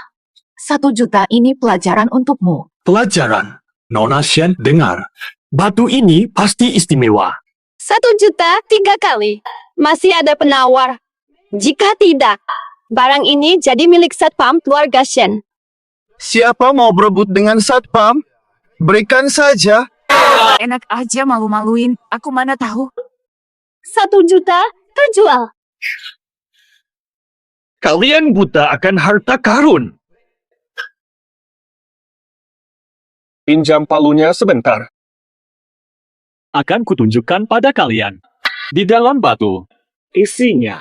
1 juta ini pelajaran untukmu. Pelajaran. Nona Shen, dengar. Batu ini pasti istimewa. 1 juta 3 kali. Masih ada penawar. Jika tidak, barang ini jadi milik satpam keluarga Shen. Siapa mau berebut dengan satpam? Berikan saja. Enak aja malu-maluin. Aku mana tahu. 1 juta terjual. Kalian buta akan harta karun. Pinjam palunya sebentar. Akan kutunjukkan pada kalian. Di dalam batu, isinya.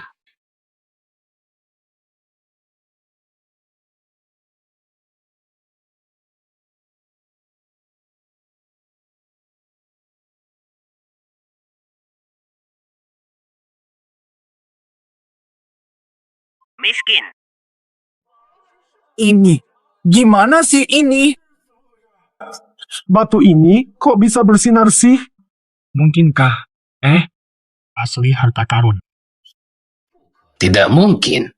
Miskin. Ini, gimana sih ini? Batu ini kok bisa bersinar sih? Mungkinkah? Asli harta karun. Tidak mungkin.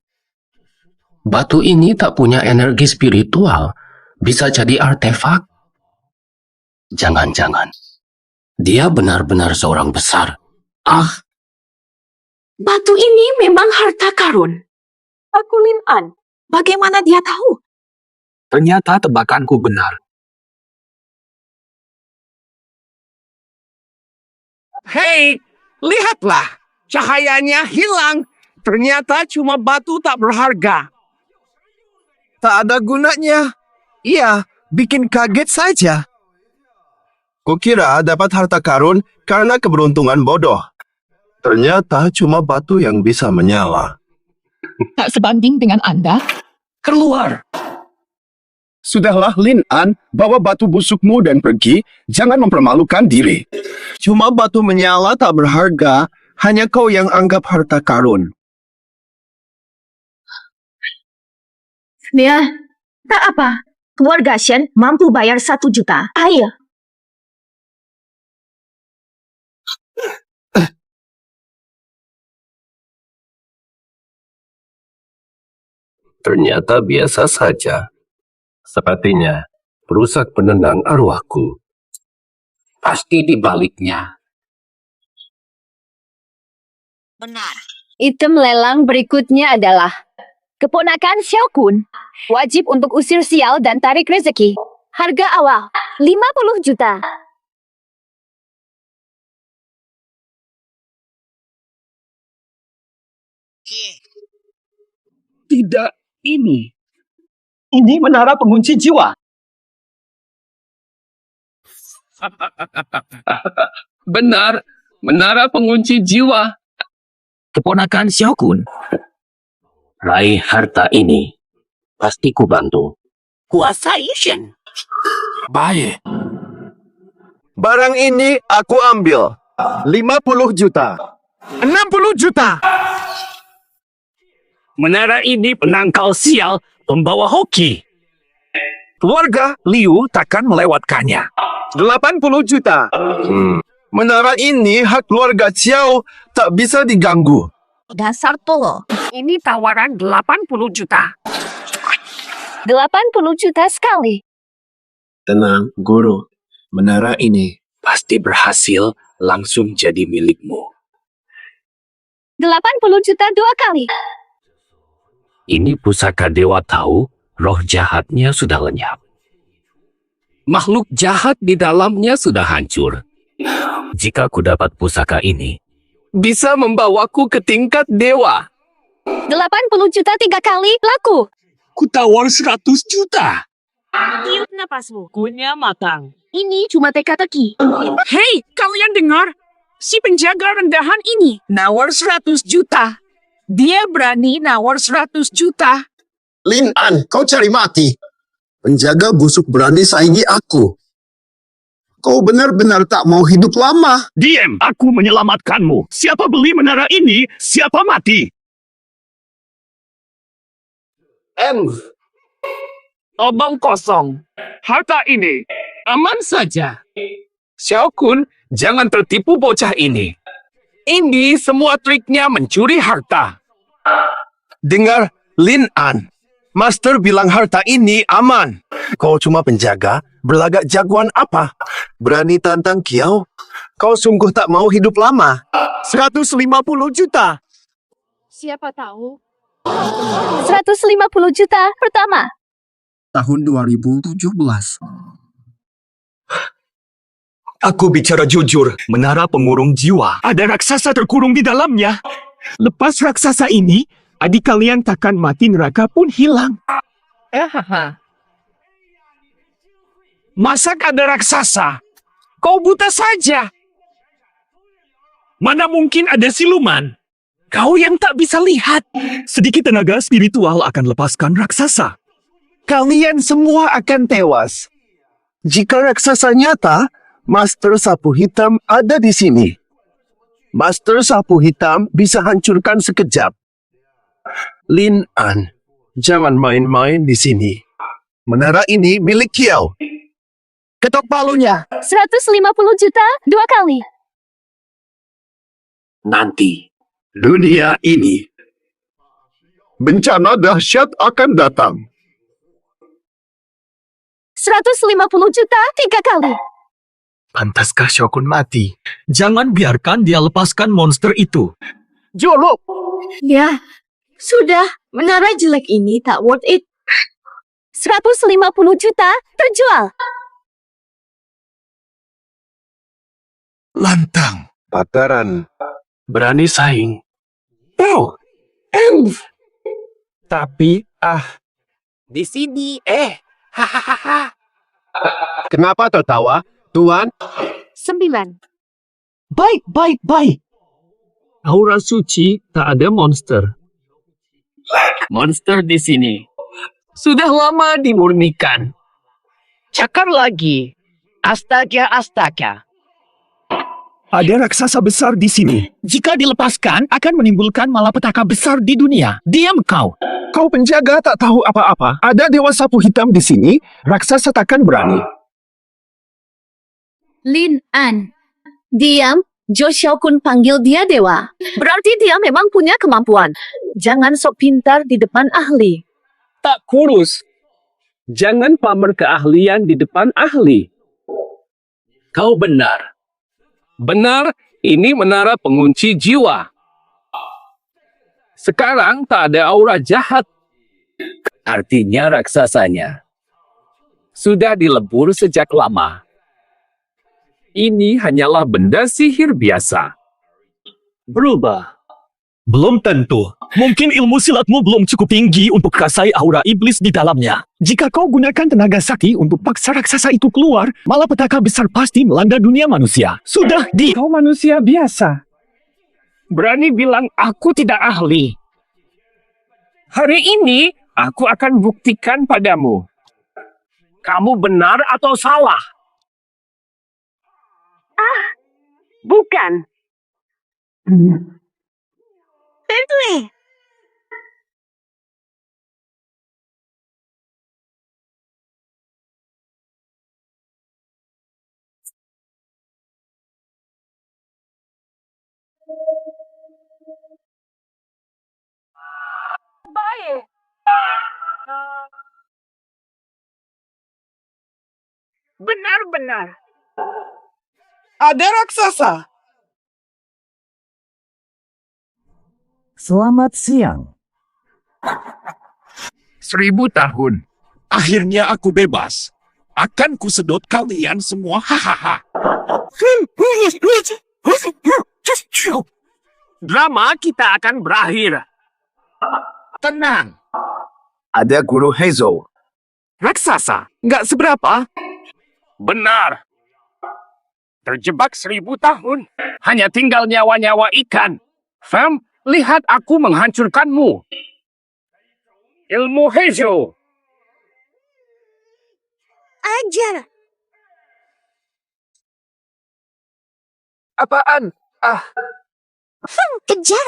Batu ini tak punya energi spiritual. Bisa jadi artefak. Jangan-jangan. Dia benar-benar seorang besar. Batu ini memang harta karun. Aku Lin An. Bagaimana dia tahu? Ternyata tebakanku benar. Hei, lihatlah. Cahayanya hilang. Ternyata cuma batu tak berharga. Tak ada gunanya. Iya, bikin kaget saja. Kukira dapat harta karun karena keberuntungan bodoh. Ternyata cuma batu yang bisa menyala. Tak sebanding dengan Anda. Keluar! Sudahlah, Lin An, bawa batu busukmu dan pergi. Jangan mempermalukan diri. Cuma batu menyala tak berharga. Hanya kau yang anggap harta karun. Ya, tak apa. Keluarga Shen mampu bayar 1 juta. Ayo. Ternyata biasa saja. Sepertinya perusak penendang arwahku. Pasti di baliknya. Benar. Item lelang berikutnya adalah keponakan Xiao Kun. Wajib untuk usir sial dan tarik rezeki. Harga awal 50 juta. Tidak ini. Ini menara pengunci jiwa. Benar, menara pengunci jiwa. Keponakan Xiao Kun. Raih harta ini. Pasti ku bantu. Kuasai Shen. Baik. Barang ini aku ambil. 50 juta. 60 juta. Menara ini penangkal sial, pembawa hoki. Keluarga Liu takkan melewatkannya. 80 juta. Menara ini hak keluarga Xiao, tak bisa diganggu. Dasar tolo. Ini tawaran 80 juta. 80 juta sekali. Tenang, Guru. Menara ini pasti berhasil langsung jadi milikmu. 80 juta 2 kali. Ini pusaka Dewa Tahu, roh jahatnya sudah lenyap. Makhluk jahat di dalamnya sudah hancur. Jika ku dapat pusaka ini, bisa membawaku ke tingkat dewa. 80 juta 3 kali laku. Ku tawar 100 juta. Tiup napasmu. Kunya matang. Ini cuma teka-teki. Hei, kalian dengar? Si penjaga rendahan ini nawar 100 juta. Dia berani nawar 100 juta. Lin An, kau cari mati. Penjaga busuk berani saingi aku. Kau benar-benar tak mau hidup lama. Diam, aku menyelamatkanmu. Siapa beli menara ini, siapa mati. Omong kosong. Harta ini aman saja. Xiao Kun, jangan tertipu bocah ini. Ini semua triknya mencuri harta. Dengar, Lin An. Master bilang harta ini aman. Kau cuma penjaga, berlagak jagoan apa? Berani tantang Kiao? Kau sungguh tak mau hidup lama. 150 juta. Siapa tahu? 150 juta pertama. tahun 2017. Aku bicara jujur, menara pengurung jiwa. Ada raksasa terkurung di dalamnya. Lepas raksasa ini, adik kalian takkan mati neraka pun hilang. Masa ada raksasa? Kau buta saja. Mana mungkin ada siluman? Kau yang tak bisa lihat. Sedikit tenaga spiritual akan lepaskan raksasa. Kalian semua akan tewas. Jika raksasa nyata, Master Sapu Hitam ada di sini. Master Sapu Hitam bisa hancurkan sekejap. Lin An, jangan main-main di sini. Menara ini milik Kiao. Ketok palunya. 150 juta 2 kali. Nanti, dunia ini, bencana dahsyat akan datang. 150 juta 3 kali. Pantaskah Shogun mati? Jangan biarkan dia lepaskan monster itu. Jolo. Ya, sudah. Menara jelek ini tak worth it. 150 juta terjual. Lantang. Pataran. Berani saing. Oh, elf. Tapi, Di sini, hahaha. kenapa tertawa, Tuan? 9. Baik. Aura suci, tak ada monster. Monster di sini. Sudah lama dimurnikan. Cakar lagi. Astaga. Ada raksasa besar di sini. Jika dilepaskan, akan menimbulkan malapetaka besar di dunia. Diam kau. Kau penjaga tak tahu apa-apa. Ada Dewa Sapu Hitam di sini, raksasa takkan berani. Lin An. Diam. Jo Xiaokun panggil dia dewa. Berarti dia memang punya kemampuan. Jangan sok pintar di depan ahli. Tak kurus. Jangan pamer keahlian di depan ahli. Kau benar. Benar, ini menara pengunci jiwa. Sekarang tak ada aura jahat. Artinya raksasanya sudah dilebur sejak lama. Ini hanyalah benda sihir biasa. Berubah. Belum tentu. Mungkin ilmu silatmu belum cukup tinggi untuk kasai aura iblis di dalamnya. Jika kau gunakan tenaga sakti untuk paksa raksasa itu keluar, malapetaka besar pasti melanda dunia manusia. Sudah di... Kau manusia biasa. Berani bilang aku tidak ahli. Hari ini, aku akan buktikan padamu. Kamu benar atau salah? Bukan. Tentu. Baik. Benar-benar. Ada raksasa. Selamat siang. 1000 tahun. Akhirnya aku bebas. Akan kusedot kalian semua. Hahaha. Drama kita akan berakhir. Tenang. Ada Guru Heizo. Raksasa, nggak seberapa. Benar. Terjebak 1000 tahun. Hanya tinggal nyawa-nyawa ikan. Fam, lihat aku menghancurkanmu. Ilmu Heizo. Ajar. Apaan? Kejar.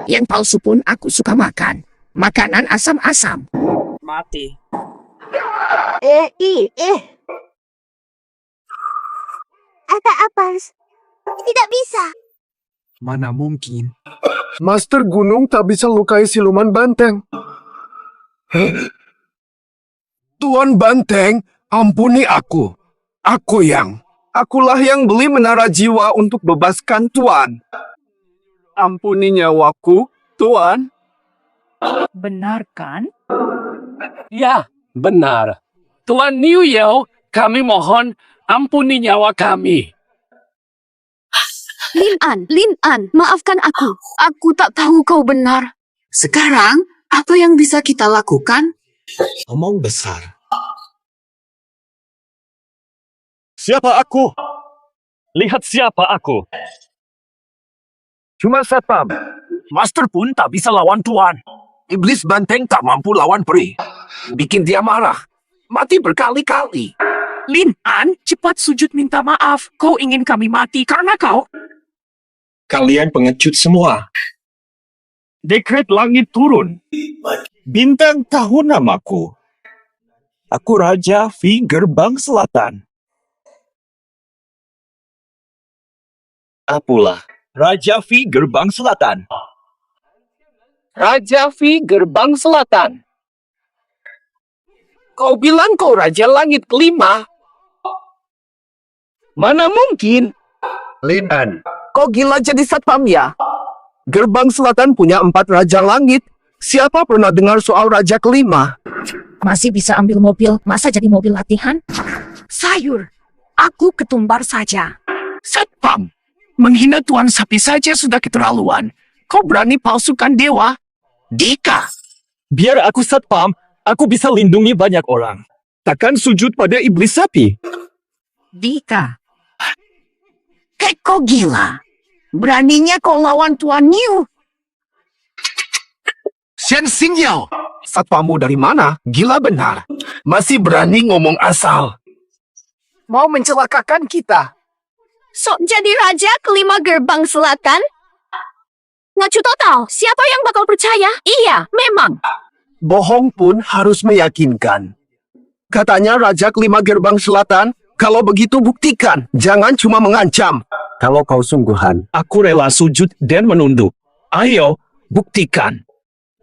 Yang palsu pun aku suka makan. Makanan asam-asam. Mati. Apa? Tidak bisa. Mana mungkin? Master Gunung tak bisa lukai siluman banteng. Tuan Banteng, ampuni aku. Akulah yang beli menara jiwa untuk bebaskan Tuan. Ampuni nyawaku, Tuan. Benar kan? Ya, benar. Tuan Niu Yao, kami mohon ampuni nyawa kami. Lin An, maafkan aku. Aku tak tahu kau benar. Sekarang, apa yang bisa kita lakukan? Omong besar. Siapa aku? Lihat siapa aku. Cuma satpam. Master pun tak bisa lawan tuan. Iblis banteng tak mampu lawan peri. Bikin dia marah. Mati berkali-kali. Lin An, cepat sujud minta maaf. Kau ingin kami mati karena kau. Kalian pengecut semua. Dekret langit turun. Bintang tahu namaku. Aku Raja V Gerbang Selatan. Apulah, Raja V Gerbang Selatan. Raja V Gerbang Selatan. Kau bilang kau Raja Langit kelima. Mana mungkin? Lin An, kau gila jadi satpam ya? Gerbang Selatan punya 4 Raja Langit. Siapa pernah dengar soal Raja kelima? Masih bisa ambil mobil, masa jadi mobil latihan? Sayur, aku ketumbar saja. Satpam, menghina Tuan Sapi saja sudah keterlaluan. Kau berani palsukan dewa? Dika. Biar aku satpam, aku bisa lindungi banyak orang. Takkan sujud pada iblis sapi. Dika. Kayak kau gila. Beraninya kau lawan Tuan Niu. Shen Xingyao, satpammu dari mana? Gila benar. Masih berani ngomong asal. Mau mencelakakan kita. Sok jadi raja kelima gerbang selatan? Ngacu total, siapa yang bakal percaya? Iya, memang. Bohong pun harus meyakinkan. Katanya Raja kelima Gerbang Selatan. Kalau begitu buktikan. Jangan cuma mengancam. Kalau kau sungguhan, aku rela sujud dan menunduk. Ayo, buktikan.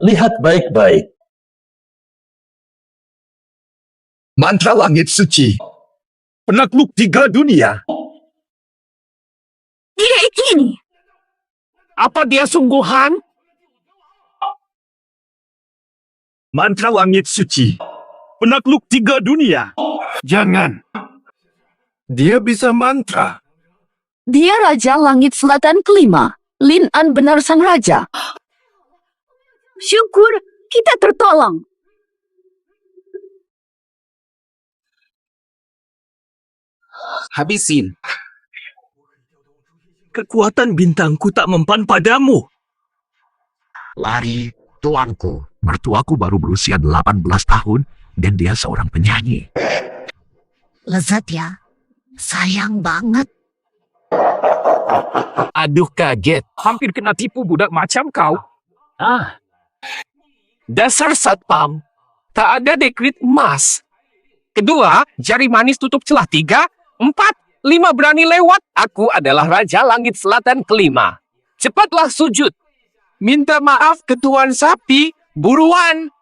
Lihat baik-baik. Mantra langit suci. Penakluk 3 dunia. Tidak ini. Apa dia sungguhan? Mantra langit suci. Penakluk 3 dunia. Jangan. Dia bisa mantra. Dia Raja Langit Selatan kelima. Lin An benar sang raja. Syukur kita tertolong. Habisin. Kekuatan bintangku tak mempan padamu. Lari, tuanku. Mertuaku baru berusia 18 tahun dan dia seorang penyanyi. Lezat ya. Sayang banget. Aduh kaget. Hampir kena tipu budak macam kau. Dasar satpam. Tak ada dekret emas. Kedua, jari manis tutup celah 3. 4, 5 berani lewat. Aku adalah Raja Langit Selatan kelima. Cepatlah sujud. Minta maaf ke Tuan Sapi. Buruan.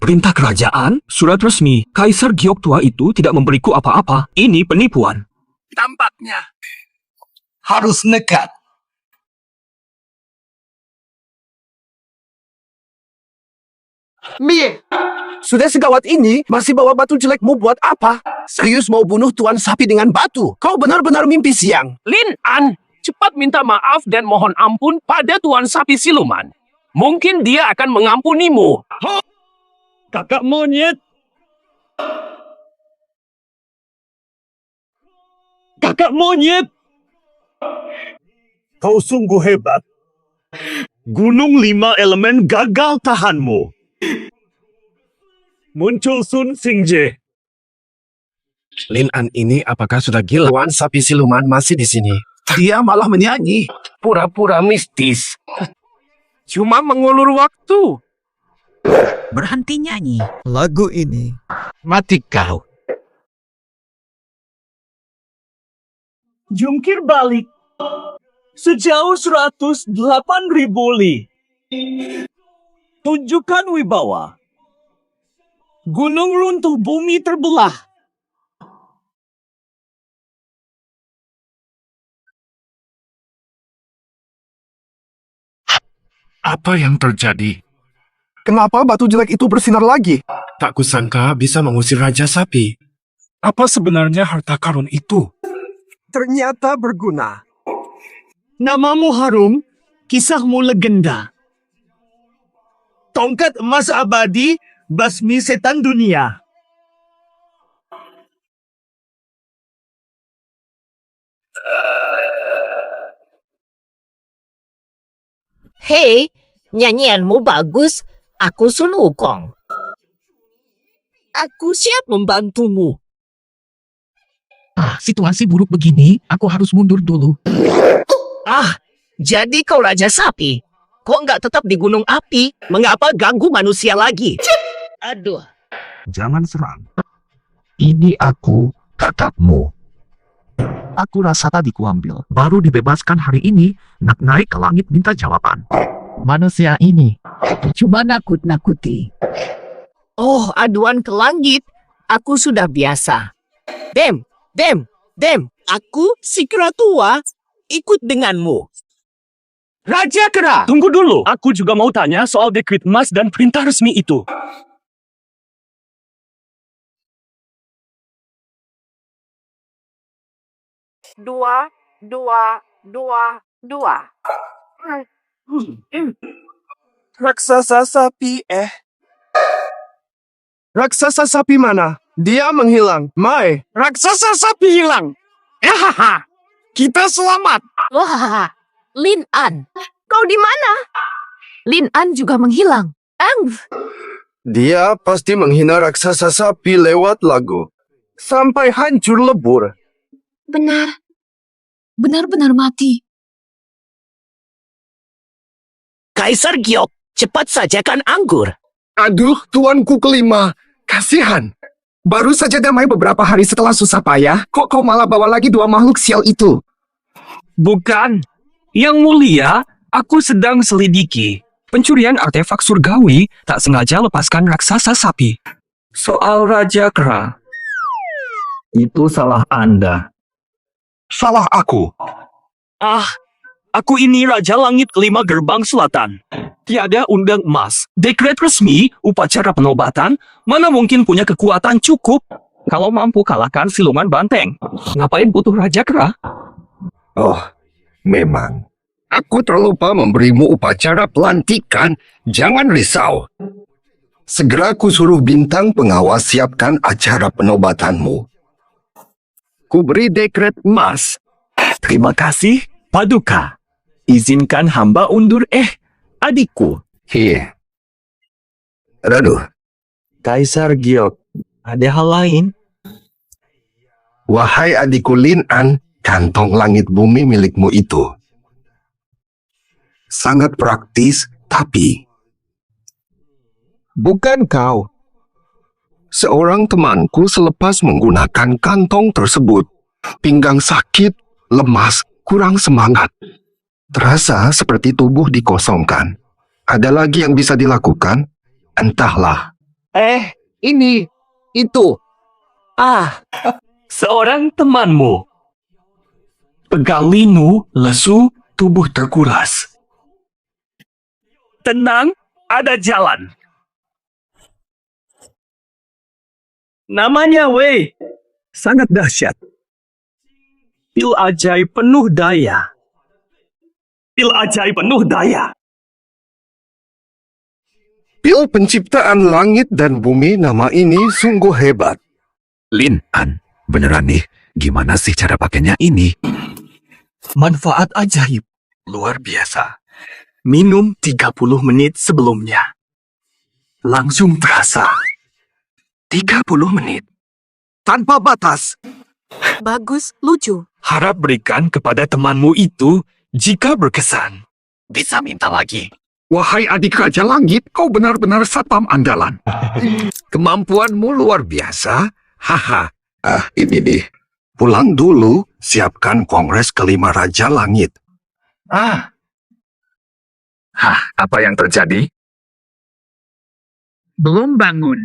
Perintah kerajaan, surat resmi. Kaisar Giok tua itu tidak memberiku apa-apa. Ini penipuan. Tampaknya. Harus nekat. Mie, sudah segawat ini, masih bawa batu jelekmu buat apa? Serius mau bunuh Tuan Sapi dengan batu? Kau benar-benar mimpi siang. Lin An, cepat minta maaf dan mohon ampun pada Tuan Sapi Siluman. Mungkin dia akan mengampunimu. Kakak monyet. Kakak monyet. Kau sungguh hebat. Gunung 5 elemen gagal tahanmu. Muncul Sun Xingje. Lin An ini apakah sudah gila? Tuan Sapi Siluman masih di sini. Dia malah menyanyi. Pura-pura mistis. Cuma mengulur waktu. Berhenti nyanyi. Lagu ini. Mati kau. Jungkir balik. Sejauh 108.000 li. Tunjukkan wibawa. Gunung runtuh, bumi terbelah. Apa yang terjadi? Kenapa batu jelek itu bersinar lagi? Tak kusangka bisa mengusir Raja Sapi. Apa sebenarnya harta karun itu? Ternyata berguna. Namamu harum, kisahmu legenda. Tongkat emas abadi, basmi setan dunia. Hei, nyanyianmu bagus. Aku Sun Wukong. Aku siap membantumu. Situasi buruk begini, aku harus mundur dulu. Jadi kau Raja Sapi? Kok nggak tetap di Gunung Api? Mengapa ganggu manusia lagi? Aduh. Jangan serang. Ini aku, kakakmu. Aku rasa tadi kuambil. Baru dibebaskan hari ini, nak naik ke langit minta jawaban. Manusia ini cuma nakut-nakuti. Oh, aduan ke langit. Aku sudah biasa. Dem. Aku si kera tua ikut denganmu. Raja Kera! Tunggu dulu. Aku juga mau tanya soal dekret emas dan perintah resmi itu. Dua. Raksasa sapi Raksasa sapi mana? Dia menghilang. Mai. Raksasa sapi hilang. Kita selamat. Wah, Lin An. Kau di mana? Lin An juga menghilang. Dia pasti menghina raksasa sapi lewat lagu. Sampai hancur lebur. Benar-benar mati. Kaisar Giok, cepat sajakan anggur. Aduh, tuanku kelima. Kasihan. Baru saja damai beberapa hari setelah susah payah, kok kau malah bawa lagi dua makhluk sial itu? Bukan. Yang mulia, aku sedang selidiki. Pencurian artefak surgawi tak sengaja lepaskan raksasa sapi. Soal Raja Kera. Itu salah Anda. Salah aku. Aku ini Raja Langit Kelima Gerbang Selatan. Tiada undang emas, dekret resmi, upacara penobatan, mana mungkin punya kekuatan cukup kalau mampu kalahkan siluman banteng. Ngapain butuh Raja Kera? Oh, memang. Aku terlupa memberimu upacara pelantikan. Jangan risau. Segera ku suruh bintang pengawas siapkan acara penobatanmu. Ku beri dekret emas. Terima kasih, Paduka. Izinkan hamba undur adikku. Aduh. Kaisar Giok, ada hal lain? Wahai adikku Lin An, kantong langit bumi milikmu itu sangat praktis, tapi bukan kau. Seorang temanku selepas menggunakan kantong tersebut, pinggang sakit, lemas, kurang semangat. Terasa seperti tubuh dikosongkan. Ada lagi yang bisa dilakukan? Entahlah. Itu. Seorang temanmu. Pegalinu, lesu, tubuh terkuras. Tenang, ada jalan. Namanya Wei. Sangat dahsyat. Pil ajaib penuh daya. Pil ajaib penuh daya. Pil penciptaan langit dan bumi, nama ini sungguh hebat. Lin An, beneran nih, gimana sih cara pakainya ini? Manfaat ajaib. Luar biasa. Minum 30 menit sebelumnya. Langsung terasa. 30 menit. Tanpa batas. Bagus, lucu. Harap berikan kepada temanmu itu jika berkesan. Bisa minta lagi. Wahai adik Raja Langit, kau benar-benar satpam andalan. Kemampuanmu luar biasa. Haha. Ini nih. Pulang dulu, siapkan Kongres kelima Raja Langit. Apa yang terjadi? Belum bangun.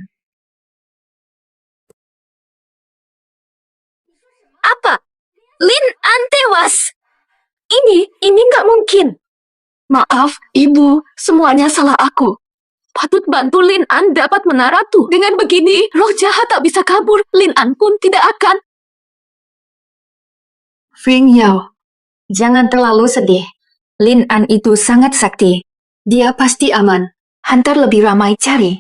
Apa? Lin An tewas. Ini nggak mungkin. Maaf, Ibu, semuanya salah aku. patut bantu Lin An dapat menara tuh. Dengan begini, roh jahat tak bisa kabur. Lin An pun tidak akan. Feng Yao, jangan terlalu sedih. Lin An itu sangat sakti. Dia pasti aman. Hantar lebih ramai cari.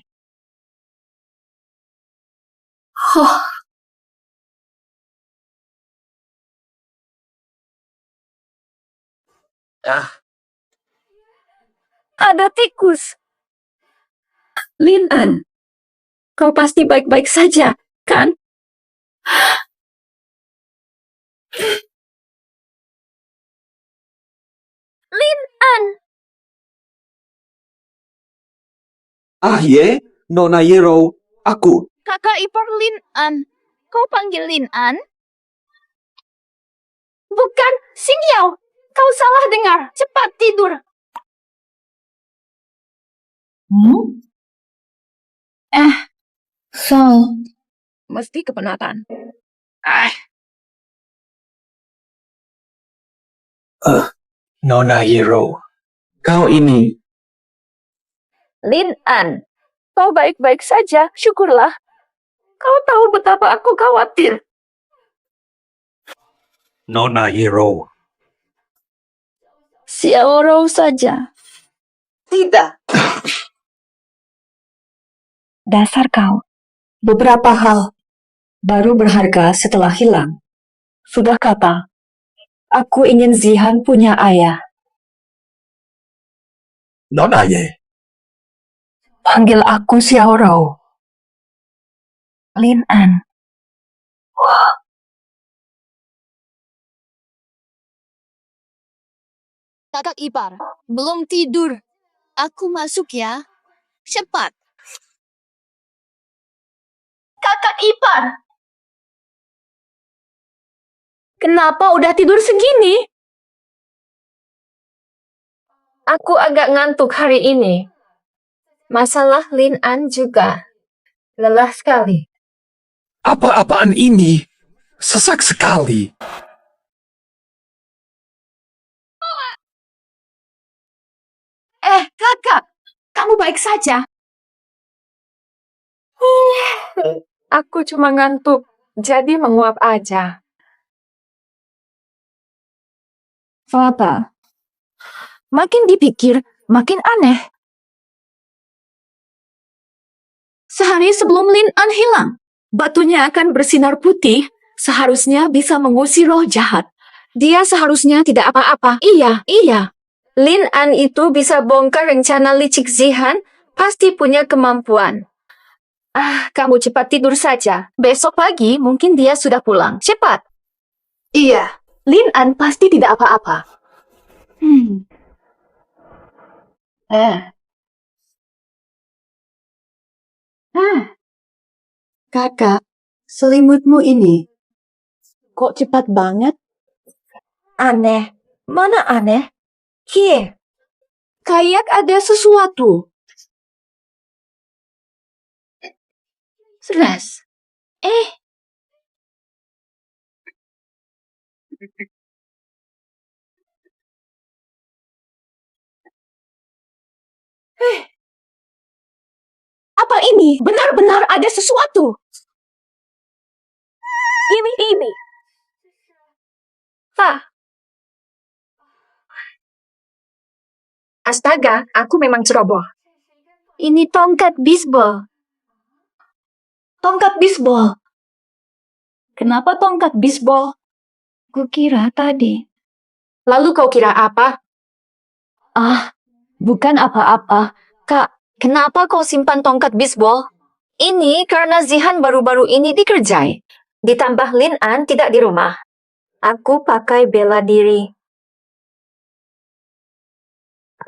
Ada tikus. Lin An, kau pasti baik-baik saja, kan? Lin An. Ye, Nona Yero, aku. Kakak ipar Lin An. Kau panggil Lin An? Bukan, Xing Yao. Kau salah dengar. Cepat tidur. Sol. Mesti kepenatan. Nona Yero, kau ini Lin An. Kau baik-baik saja. Syukurlah. Kau tahu betapa aku khawatir. Nona Yero. Xiaorou saja. Tidak. Dasar kau. Beberapa hal baru berharga setelah hilang. Sudah kata, aku ingin Zihan punya ayah. Nona Ye, Panggil aku Xiaorou. Lin An. Kakak ipar, belum tidur. Aku masuk ya. Cepat. Kakak ipar. Kenapa udah tidur segini? Aku agak ngantuk hari ini. Masalah Lin An juga. Lelah sekali. apa-apaan ini? Sesak sekali. Kakak, kamu baik saja. Aku cuma ngantuk, jadi menguap aja. Apa? Makin dipikir, makin aneh. Sehari sebelum Lin An hilang, batunya akan bersinar putih, seharusnya bisa mengusir roh jahat. Dia seharusnya tidak apa-apa. Iya. Lin An itu bisa bongkar rencana licik Zihan, pasti punya kemampuan. Kamu cepat tidur saja. Besok pagi mungkin dia sudah pulang. Cepat. Iya, Lin An pasti tidak apa-apa. Kakak, selimutmu ini kok cepat banget? Aneh. Mana aneh? Kayak ada sesuatu. Seras. Apa ini? Benar-benar ada sesuatu. Ini. Astaga, aku memang ceroboh. Ini tongkat bisbol. Tongkat bisbol. Kenapa tongkat bisbol? Kukira tadi. Lalu kau kira apa? Bukan apa-apa. Kak, kenapa kau simpan tongkat bisbol? Ini karena Zihan baru-baru ini dikerjai. Ditambah Lin An tidak di rumah. Aku pakai bela diri.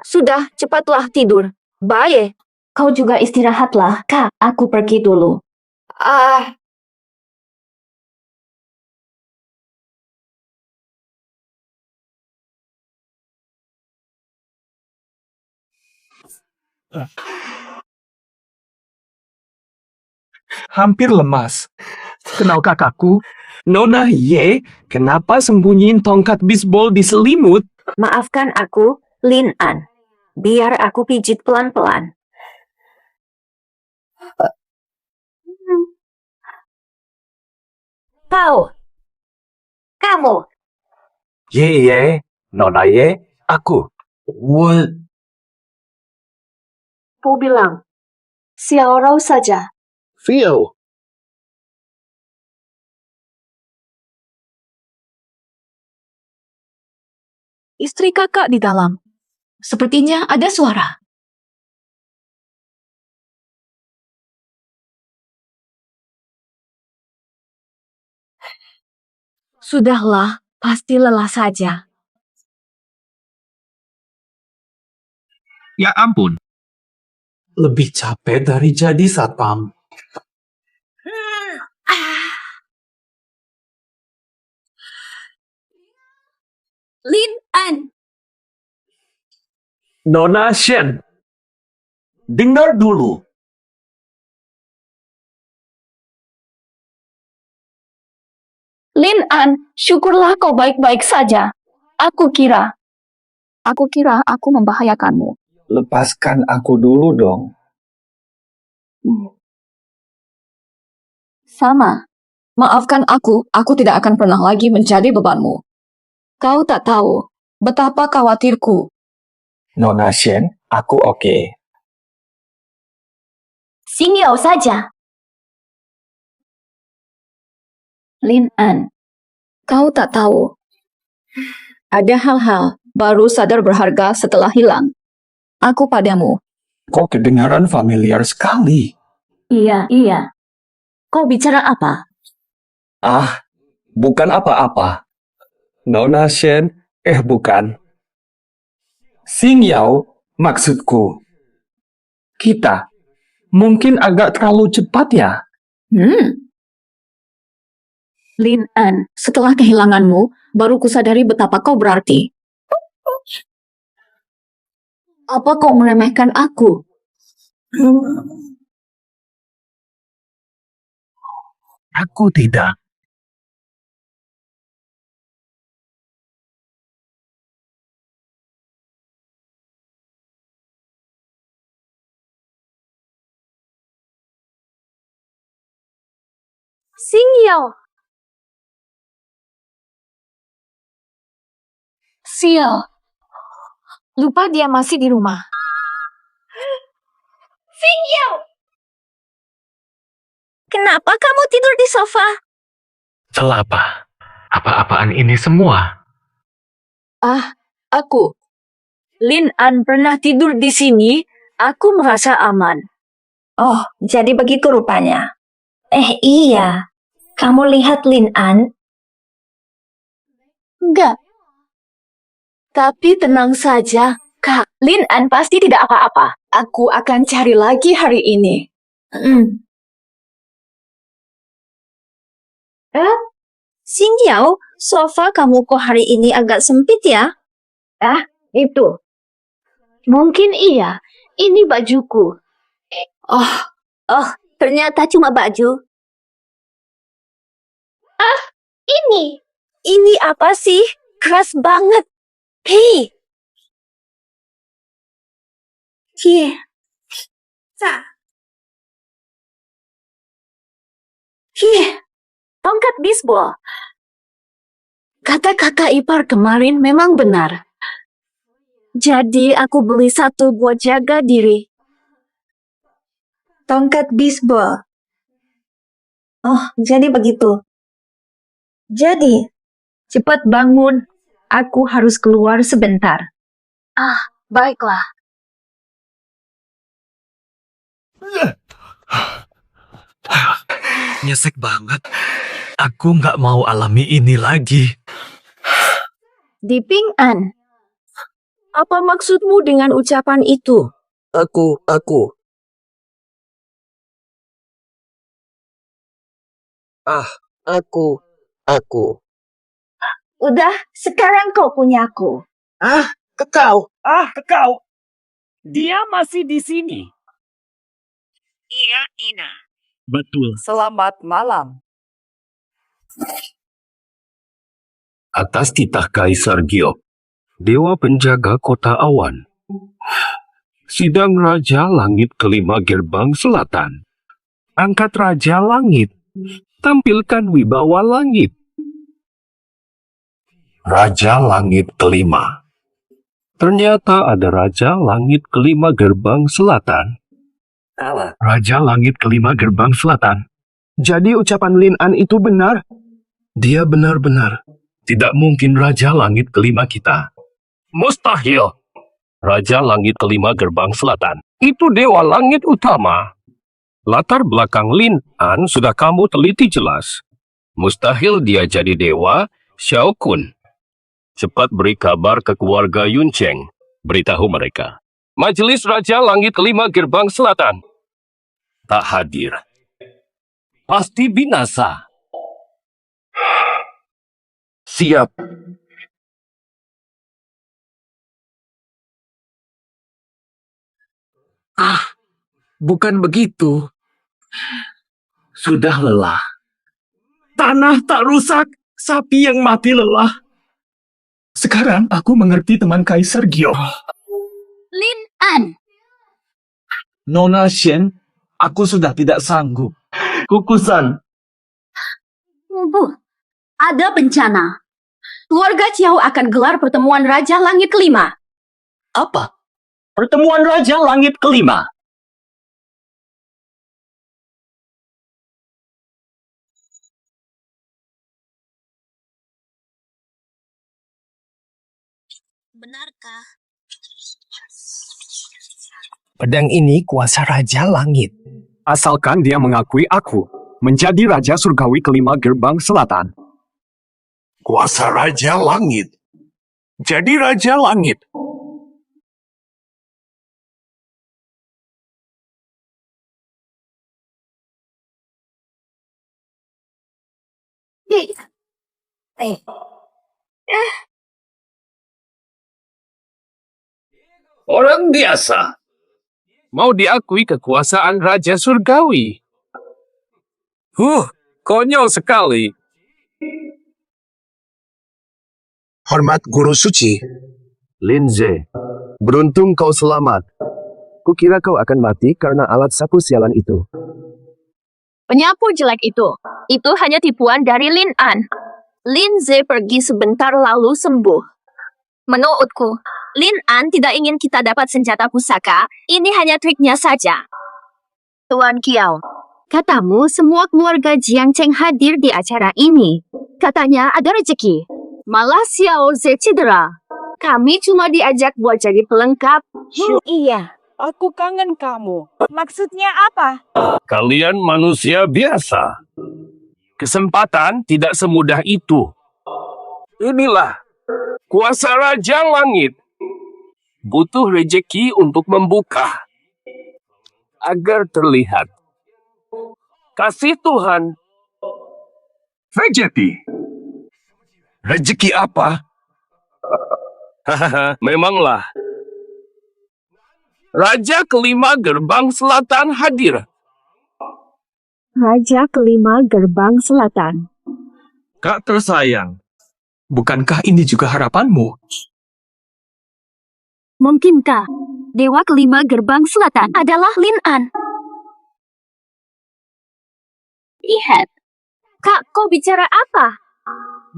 Sudah, cepatlah tidur. Bye. Kau juga istirahatlah. Kak, aku pergi dulu. Hampir lemas. Kenal kakakku? Nona Ye, kenapa sembunyiin tongkat bisbol di selimut? Maafkan aku, Lin An. Biar aku pijit pelan-pelan. Kamu. Ye, Nona Ye, aku. Bu bilang, Xiao Rou saja. Theo. Istri kakak di dalam. Sepertinya ada suara. Sudahlah, pasti lelah saja. Ya ampun. Lebih capek dari jadi satpam. Lin An, Nona Shen, dengar dulu. Lin An, syukurlah kau baik-baik saja. Aku kira aku membahayakanmu. Lepaskan aku dulu dong. Sama. Maafkan aku tidak akan pernah lagi menjadi bebanmu. Kau tak tahu betapa khawatirku. Nona Shen, aku oke. Xing Yao saja. Lin An, kau tak tahu. Ada hal-hal baru sadar berharga setelah hilang. Aku padamu. Kok kedengaran familiar sekali? Iya. Kau bicara apa? Ah, bukan apa-apa. Nona Shen, bukan. Xing Yao, maksudku. Kita mungkin agak terlalu cepat ya. Lin An, setelah kehilanganmu, baru kusadari betapa kau berarti. Apa kau meremehkan aku? Aku tidak. Xing Yao. Sial. Lupa dia masih di rumah. Xing Yao. Kenapa kamu tidur di sofa? Celapa. Apa-apaan ini semua? Aku. Lin An pernah tidur di sini, aku merasa aman. Oh, jadi begitu rupanya. Iya. Kamu lihat Lin An? Enggak. Tapi tenang saja, Kak. Lin An pasti tidak apa-apa. Aku akan cari lagi hari ini. Xing Yao, sofa kamu kok hari ini agak sempit ya? Itu. Mungkin iya. Ini bajuku. Oh, ternyata cuma baju. Ini apa sih? Keras banget. Hei. Tongkat bisbol. Kata kakak ipar kemarin memang benar. Jadi aku beli satu buat jaga diri. Tongkat bisbol. Oh, jadi begitu. Jadi, cepat bangun. Aku harus keluar sebentar. Baiklah. Nyesek banget. Aku nggak mau alami ini lagi. Di Ping An. Apa maksudmu dengan ucapan itu? Aku. Aku. Udah, sekarang kau punya aku. Kekau. Kekau. Dia masih di sini. Iya, Ina. Betul. Selamat malam. Atas titah Kaisar Giok, Dewa Penjaga Kota Awan. Sidang Raja Langit kelima Gerbang Selatan. Angkat Raja Langit Tampilkan wibawa langit. Raja Langit kelima. Ternyata ada Raja Langit kelima gerbang selatan. Raja Langit kelima gerbang selatan. Jadi ucapan Lin An itu benar? Dia benar-benar. Tidak mungkin Raja Langit kelima kita. Mustahil. Raja Langit kelima gerbang selatan. Itu Dewa Langit utama. Latar belakang Lin An sudah kamu teliti jelas. Mustahil dia jadi dewa Xiao Kun. Cepat beri kabar ke keluarga Yun Cheng. Beritahu mereka. Majelis Raja Langit kelima gerbang selatan tak hadir. Pasti binasa. Siap. Bukan begitu. Sudah lelah. Tanah tak rusak, sapi yang mati lelah. Sekarang aku mengerti teman Kaisar Gyo. Lin An, Nona Shen, aku sudah tidak sanggup. Kukusan. Bu, ada bencana. Keluarga Chiao akan gelar pertemuan Raja Langit kelima. Apa? Pertemuan Raja Langit kelima. Benarkah? Pedang ini kuasa Raja Langit. Asalkan dia mengakui aku menjadi Raja Surgawi kelima gerbang selatan. Kuasa Raja Langit. Jadi Raja Langit. Orang biasa. Mau diakui kekuasaan Raja Surgawi. Konyol sekali. Hormat Guru Suci. Linze, beruntung kau selamat. Kukira kau akan mati karena alat sapu sialan itu. Penyapu jelek itu hanya tipuan dari Lin An. Lin Ze pergi sebentar lalu sembuh. Menurutku, Lin An tidak ingin kita dapat senjata pusaka, ini hanya triknya saja. Tuan Kiao, katamu semua keluarga Jiang Cheng hadir di acara ini. Katanya ada rezeki. Malah Xiao Ze cedera. Kami cuma diajak buat jadi pelengkap. Iya, aku kangen kamu. Maksudnya apa? Kalian manusia biasa. Kesempatan tidak semudah itu. Inilah kuasa Raja Langit. Butuh rejeki untuk membuka. Agar terlihat. Kasih Tuhan. Rejeki. Rejeki apa? Memanglah. Raja kelima gerbang selatan hadir. Raja kelima gerbang selatan. Kak tersayang, bukankah ini juga harapanmu? Mungkinkah Dewa kelima gerbang selatan adalah Lin An? Lihat. Kak, kau bicara apa?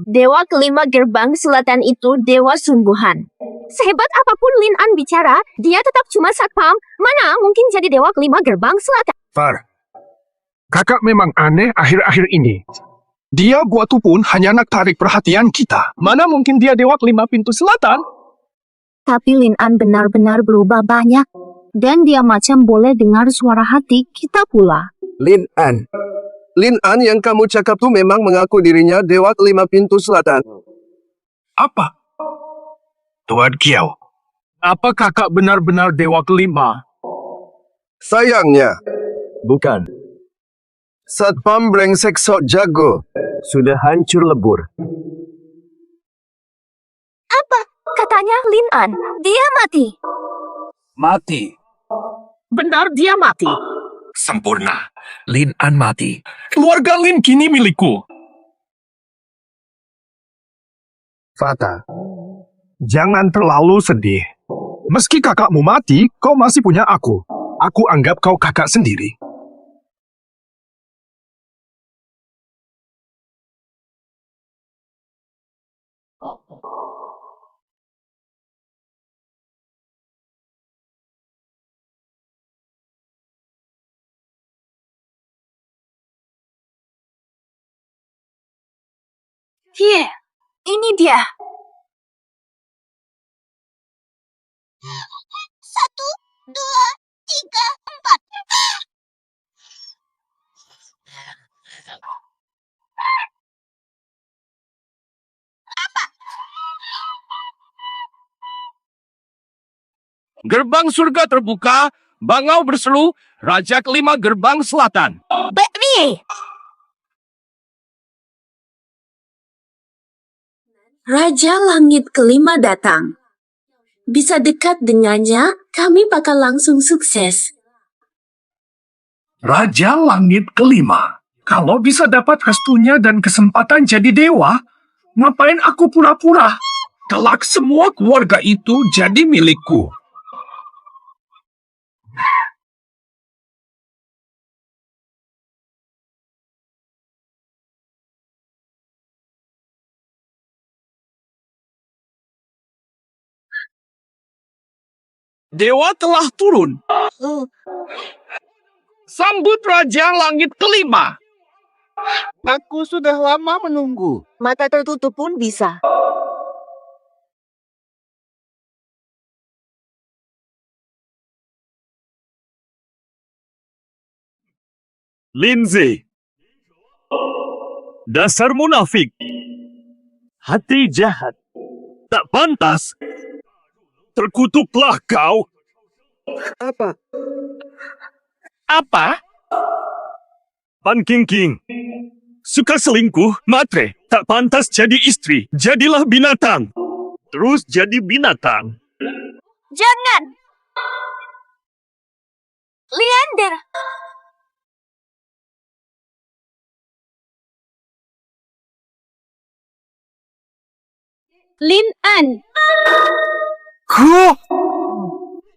Dewa kelima gerbang selatan itu dewa sungguhan. Sehebat apapun Lin An bicara, dia tetap cuma satpam. Mana mungkin jadi dewa kelima gerbang selatan? Far, kakak memang aneh akhir-akhir ini. Dia buat pun hanya nak tarik perhatian kita. Mana mungkin dia dewa kelima pintu selatan? Tapi Lin An benar-benar berubah banyak. Dan dia macam boleh dengar suara hati kita pula. Lin An. Lin An yang kamu cakap tuh memang mengaku dirinya Dewa Kelima Pintu Selatan. Apa? Tuan Kiao, apa kakak benar-benar Dewa Kelima? Sayangnya, bukan. Satpam brengsek sok jago. Sudah hancur lebur. Apa? Katanya Lin An. Dia mati. Mati. Benar dia mati. Sempurna. Lin An mati. Keluarga Lin kini milikku. Fata, jangan terlalu sedih. Meski kakakmu mati, kau masih punya aku. Aku anggap kau kakak sendiri. Here, ini dia. 1, 2, 3, 4. Gerbang surga terbuka, bangau berseru, Raja kelima gerbang selatan. Bakmi. Raja Langit kelima datang. Bisa dekat dengannya, kami bakal langsung sukses. Raja Langit kelima. Kalau bisa dapat restunya dan kesempatan jadi dewa, ngapain aku pura-pura? Kelak semua keluarga itu jadi milikku. Dewa telah turun. Sambut Raja Langit kelima. Aku sudah lama menunggu. Mata tertutup pun bisa. Lindsay. Dasar munafik. Hati jahat. Tak pantas. Terkutuklah kau. Apa? Pan King King. Suka selingkuh, matre. Tak pantas jadi istri. Jadilah binatang. Terus jadi binatang. Jangan. Leander. Lin An.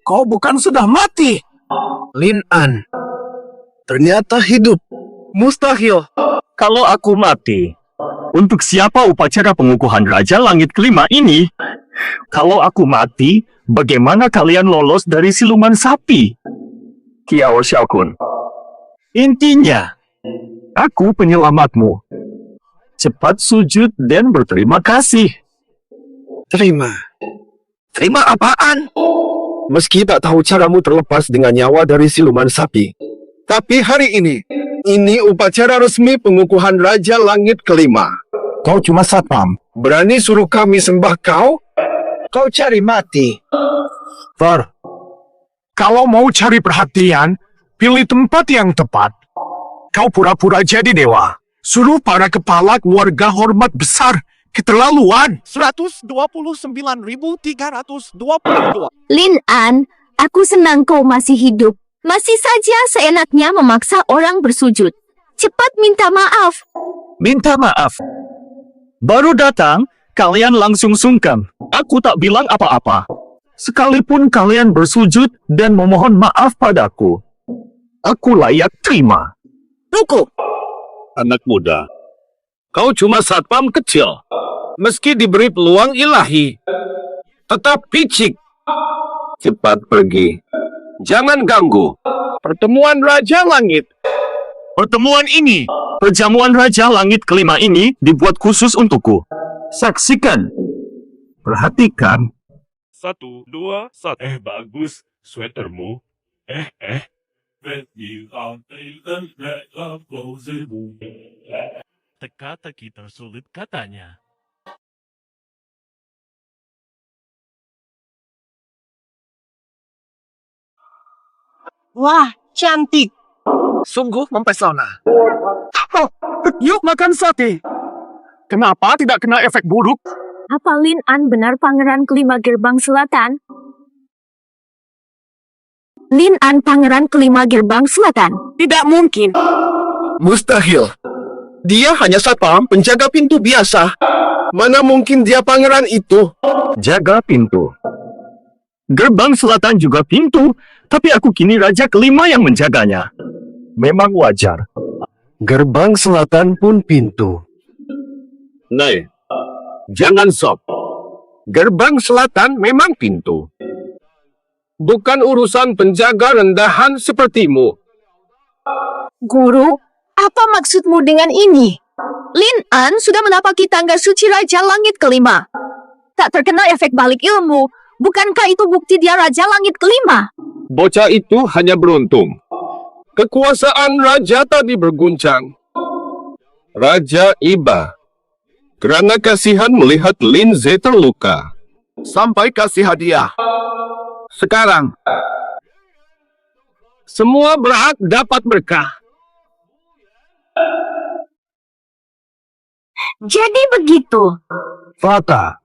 Kau bukan sudah mati? Lin An. Ternyata hidup. Mustahil. Kalau aku mati, untuk siapa upacara pengukuhan Raja Langit kelima ini? Kalau aku mati, bagaimana kalian lolos dari siluman sapi? Kiao Xiaokun. Intinya, aku penyelamatmu. Cepat sujud dan berterima kasih. Terima. Terima apaan? Meski tak tahu caramu terlepas dengan nyawa dari siluman sapi. Tapi hari ini upacara resmi pengukuhan Raja Langit kelima. Kau cuma satpam. Berani suruh kami sembah kau? Kau cari mati. Thor, kalau mau cari perhatian, pilih tempat yang tepat. Kau pura-pura jadi dewa. Suruh para kepala keluarga hormat besar. Keterlaluan. 129.322. Lin An, aku senang kau masih hidup. Masih saja seenaknya memaksa orang bersujud. Cepat minta maaf. Minta maaf. Baru datang, kalian langsung sungkan. Aku tak bilang apa-apa. Sekalipun kalian bersujud dan memohon maaf padaku, aku layak terima. Tunggu. Anak muda, kau cuma satpam kecil. Meski diberi peluang ilahi, tetap picik. Cepat pergi. Jangan ganggu. Pertemuan Raja Langit. Pertemuan ini, perjamuan Raja Langit kelima ini dibuat khusus untukku. Saksikan. Perhatikan. 1, 2, 1. Bagus sweatermu. Teka-teki tersulit katanya. Wah, cantik. Sungguh mempesona. Yuk makan sate. Kenapa tidak kena efek buruk? Apa Lin An benar pangeran kelima gerbang selatan? Lin An pangeran kelima gerbang selatan? Tidak mungkin. Mustahil. Dia hanya satpam penjaga pintu biasa. Mana mungkin dia pangeran itu? Jaga pintu. Gerbang selatan juga pintu, tapi aku kini raja kelima yang menjaganya. Memang wajar. Gerbang selatan pun pintu. Nei, jangan sob. Gerbang selatan memang pintu. Bukan urusan penjaga rendahan sepertimu. Guru, apa maksudmu dengan ini? Lin An sudah menapaki tangga suci Raja Langit kelima. Tak terkena efek balik ilmu. Bukankah itu bukti dia Raja Langit kelima? Bocah itu hanya beruntung. Kekuasaan raja tadi berguncang. Raja iba. Kerana kasihan melihat Linze terluka. Sampai kasih hadiah. Sekarang, semua berhak dapat berkah. Jadi begitu. Fata,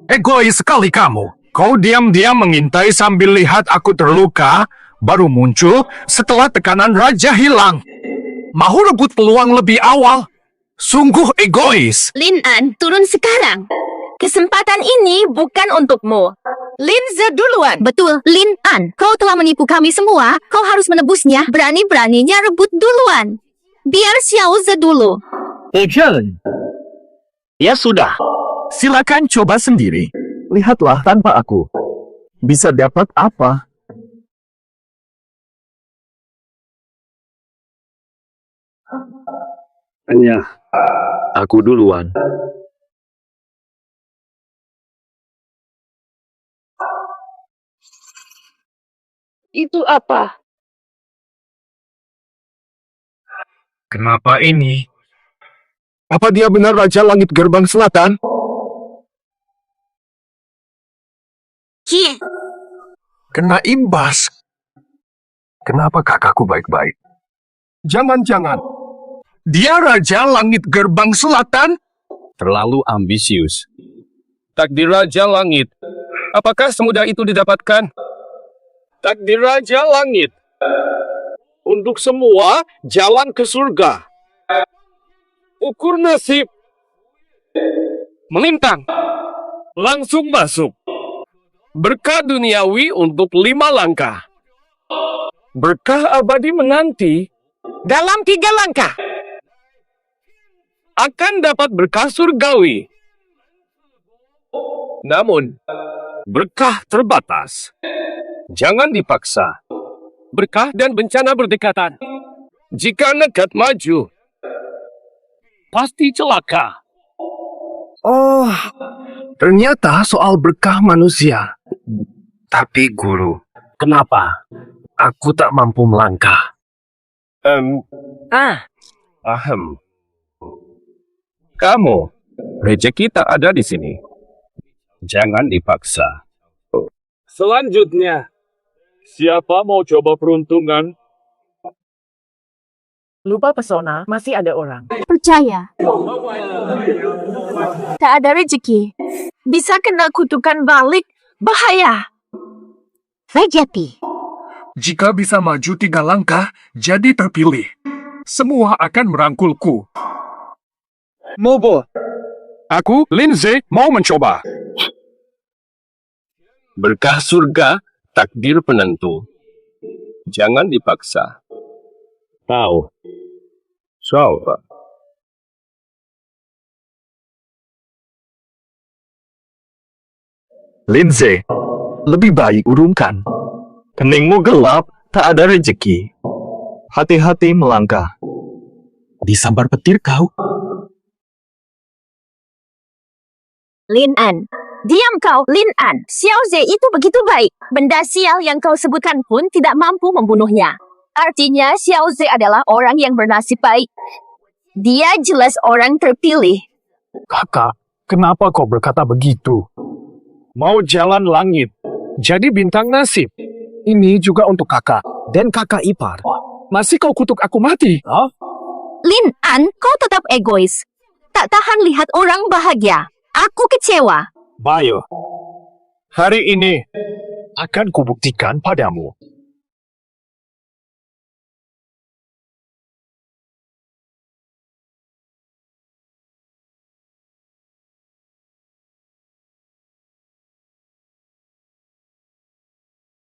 egois sekali kamu. Kau diam-diam mengintai sambil lihat aku terluka, baru muncul setelah tekanan raja hilang. Mau rebut peluang lebih awal. Sungguh egois. Lin An, turun sekarang. Kesempatan ini bukan untukmu. Linze duluan. Betul, Lin An. Kau telah menipu kami semua. Kau harus menebusnya. Berani-beraninya rebut duluan. Biar Xiaoze dulu. Ejen. Ya sudah. Silakan coba sendiri. Lihatlah tanpa aku. Bisa dapat apa? Hanya aku duluan. Itu apa? Kenapa ini? Apa dia benar Raja Langit Gerbang Selatan? Kena imbas. Kenapa kakakku baik-baik? Jangan-jangan. Dia Raja Langit Gerbang Selatan? Terlalu ambisius. Takdir Raja Langit. Apakah semudah itu didapatkan? Takdir Raja Langit. Untuk semua, jalan ke surga. Ukur nasib. Melintang. Langsung masuk. Berkah duniawi untuk 5 langkah. Berkah abadi menanti dalam 3 langkah. Akan dapat berkah surgawi. Namun, berkah terbatas. Jangan dipaksa. Berkah dan bencana berdekatan. Jika nekat maju, pasti celaka. Oh, ternyata soal berkah manusia. Tapi guru, Kenapa? Aku tak mampu melangkah. Kamu, rezeki tak ada di sini. Jangan dipaksa. Selanjutnya, siapa mau coba peruntungan? Lupa pesona, masih ada orang. Percaya. Tak ada rezeki. Bisa kena kutukan balik. Bahaya. Rejeki. Jika bisa maju 3 langkah, jadi terpilih. Semua akan merangkulku. Mobo. Aku, Linze, mau mencoba. Berkah surga, takdir penentu. Jangan dipaksa. Tahu. Coba. Linze, lebih baik urungkan. Keningmu gelap, tak ada rezeki. Hati-hati melangkah. Disambar petir kau. Lin An. Diam kau, Lin An. Xiaoze itu begitu baik. Benda sial yang kau sebutkan pun tidak mampu membunuhnya. Artinya Xiaoze adalah orang yang bernasib baik. Dia jelas orang terpilih. Kakak, kenapa kau berkata begitu? Mau jalan langit, jadi bintang nasib. Ini juga untuk kakak dan kakak ipar. Masih kau kutuk aku mati? Huh? Lin An, kau tetap egois. Tak tahan lihat orang bahagia. Aku kecewa. Bayo, hari ini akan kubuktikan padamu.